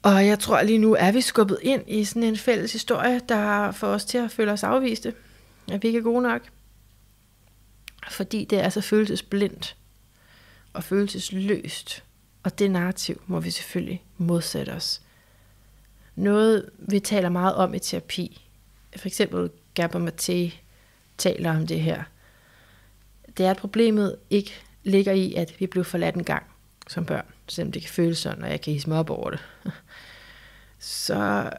Speaker 2: Og jeg tror lige nu er vi skubbet ind i sådan en fælles historie, der får os til at føle os afviste. At vi ikke er gode nok. Fordi det er så følelsesblindt og følelsesløst. Og det narrativ må vi selvfølgelig modsætte os. Noget vi taler meget om i terapi. For eksempel Gabor Maté taler om det her. Det er, at problemet ikke ligger i, at vi blev forladt en gang som børn. Selvom det kan føles sådan, og jeg kan hisse mig op over det. Så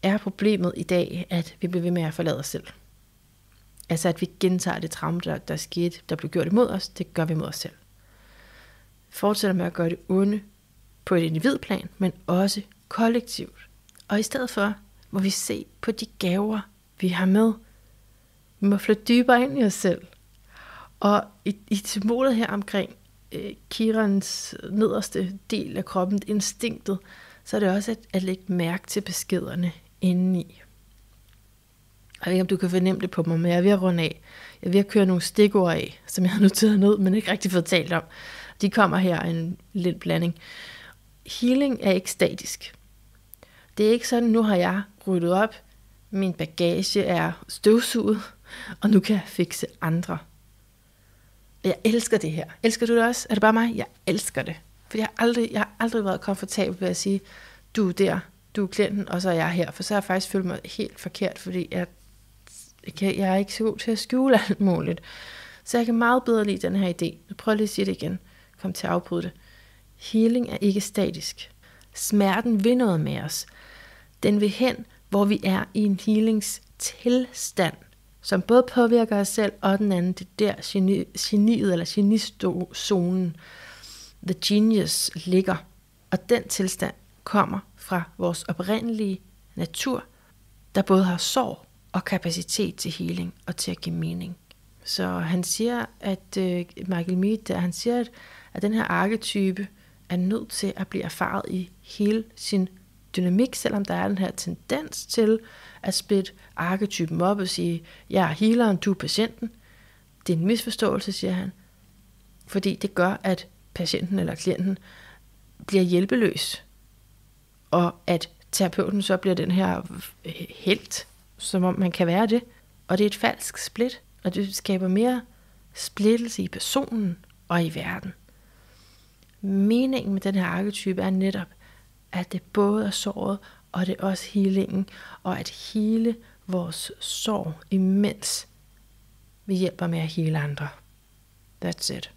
Speaker 2: er problemet i dag, at vi bliver ved med at forlade os selv. Altså at vi gentager det traume, der skete, der blev gjort imod os, det gør vi mod os selv. Fortsætter med at gøre det onde på et individplan, men også kollektivt. Og i stedet for må vi se på de gaver, vi har med. Vi må flytte dybere ind i os selv. Og i symbolet her omkring Kirans nederste del af kroppen, instinktet, så er det også at lægge mærke til beskederne indeni. Jeg ved ikke, om du kan fornemme det på mig, men jeg er ved at runde af. Jeg er ved at køre nogle stikord af, som jeg har noteret ned, men ikke rigtig fået talt om. De kommer her i en lidt blanding. Healing er ikke statisk. Det er ikke sådan, nu har jeg ryddet op, min bagage er støvsuget, og nu kan jeg fikse andre. Jeg elsker det her. Elsker du det også? Er det bare mig? Jeg elsker det. For jeg har aldrig været komfortabel ved at sige, du er der, du er klienten, og så er jeg her. For så har jeg faktisk følt mig helt forkert, fordi jeg er ikke så god til at skjule alt muligt. Så jeg kan meget bedre lide den her idé. Nu prøver jeg lige at sige det igen. Kom til at afbryde det. Healing er ikke statisk. Smerten vil noget med os. Den vil hen, hvor vi er i en healingstilstand, som både påvirker os selv og den anden. Det der geniet eller genizonen, the genius, ligger. Og den tilstand kommer fra vores oprindelige natur, der både har sorg og kapacitet til healing og til at give mening. Så han siger, at Michael Mead, han siger, at den her arketype er nødt til at blive erfaret i hele sin dynamik, selvom der er den her tendens til at splitte arketypen op og sige, jeg er healeren, du er patienten. Det er en misforståelse, siger han, fordi det gør, at patienten eller klienten bliver hjælpeløs, og at terapeuten så bliver den her helt, som om man kan være det, og det er et falsk split, og det skaber mere splittelse i personen og i verden. Meningen med den her arketype er netop, at det både er såret, og det er også healingen, og at hele vores sorg, imens vi hjælper med at heale andre. That's it.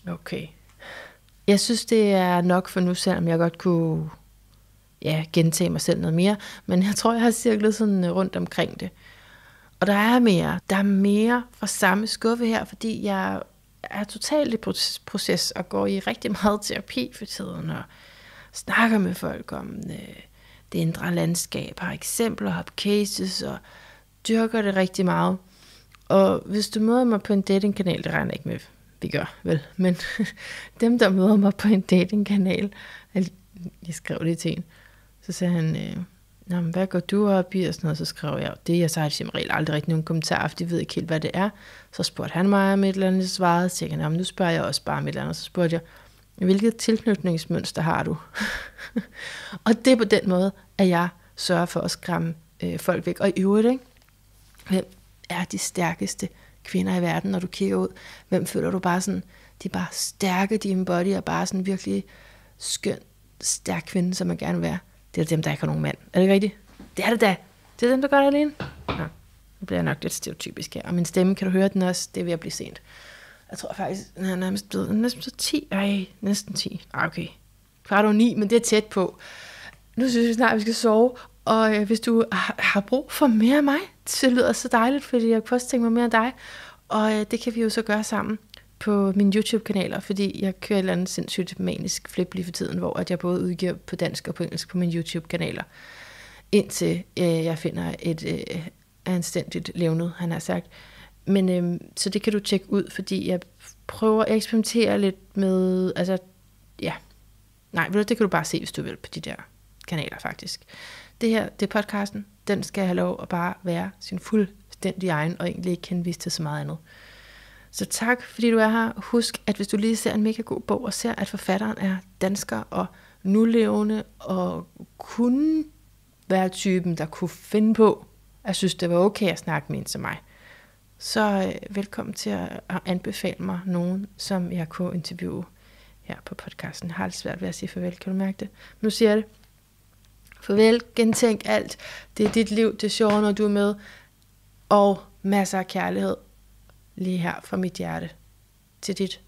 Speaker 2: Okay. Jeg synes, det er nok for nu, selvom jeg godt kunne gentage mig selv noget mere, men jeg tror, jeg har cirklet sådan rundt omkring det. Og der er mere. Der er mere fra samme skuffe her, fordi jeg er totalt i proces og går i rigtig meget terapi for tiden, og snakker med folk om det indre landskab, har eksempler, har cases, og dyrker det rigtig meget. Og hvis du møder mig på en datingkanal, det regner ikke med, vi gør, vel? Men dem, der møder mig på en datingkanal, jeg skrev det til en, så sagde han, Nå, men hvad går du op i? Og sådan noget, så skrev jeg det, og så har de som regel aldrig rigtig nogen kommentar, for de ved ikke helt, hvad det er. Så spurgte han mig om et eller andet, svarede, så tænkte jeg, nu spørger jeg også bare om et eller andet, så spurgte jeg, hvilket tilknytningsmønster har du? Og det er på den måde, at jeg sørger for at skræmme folk væk. Og i øvrigt, ikke? Hvem er de stærkeste kvinder i verden, når du kigger ud? Hvem føler du bare sådan, de er bare stærke, de embody er bare sådan virkelig skøn, stærk kvinde, som man gerne vil være. Det er dem, der ikke har nogen mand. Er det ikke rigtigt? Det er det da. Det er dem, der gør det alene. Nå, nu bliver jeg nok lidt stereotypisk her. Og min stemme, kan du høre den også? Det er ved at blive sent. Jeg tror faktisk, den er nærmest blevet 10. Ej, næsten 10. Okay. 8:45, men det er tæt på. Nu synes jeg snart, at vi skal sove. Og hvis du har brug for mere af mig, så lyder det så dejligt, fordi jeg kunne også tænke mig mere af dig. Og det kan vi jo så gøre sammen på mine YouTube-kanaler, fordi jeg kører et eller andet sindssygt manisk flip lige for tiden, hvor at jeg både udgiver på dansk og på engelsk på mine YouTube-kanaler, indtil jeg finder et anstændigt levnet, han har sagt. Men så det kan du tjekke ud, fordi jeg prøver at eksperimentere lidt med, altså, ja, nej, det kan du bare se, hvis du vil, på de der kanaler faktisk. Det her, det er podcasten, den skal have lov at bare være sin fuldstændig egen, og egentlig ikke henvise til så meget andet. Så tak, fordi du er her. Husk, at hvis du lige ser en mega god bog, og ser, at forfatteren er dansker og nulevende, og kunne være typen, der kunne finde på, at synes, det var okay at snakke med en som mig, så velkommen til at anbefale mig nogen, som jeg kunne interviewe her på podcasten. Jeg har lidt svært ved at sige farvel, kan du mærke det? Nu siger jeg det. Farvel, gentænk alt. Det er dit liv, det er sjovt, når du er med. Og masser af kærlighed lige her fra mit hjerte til dit.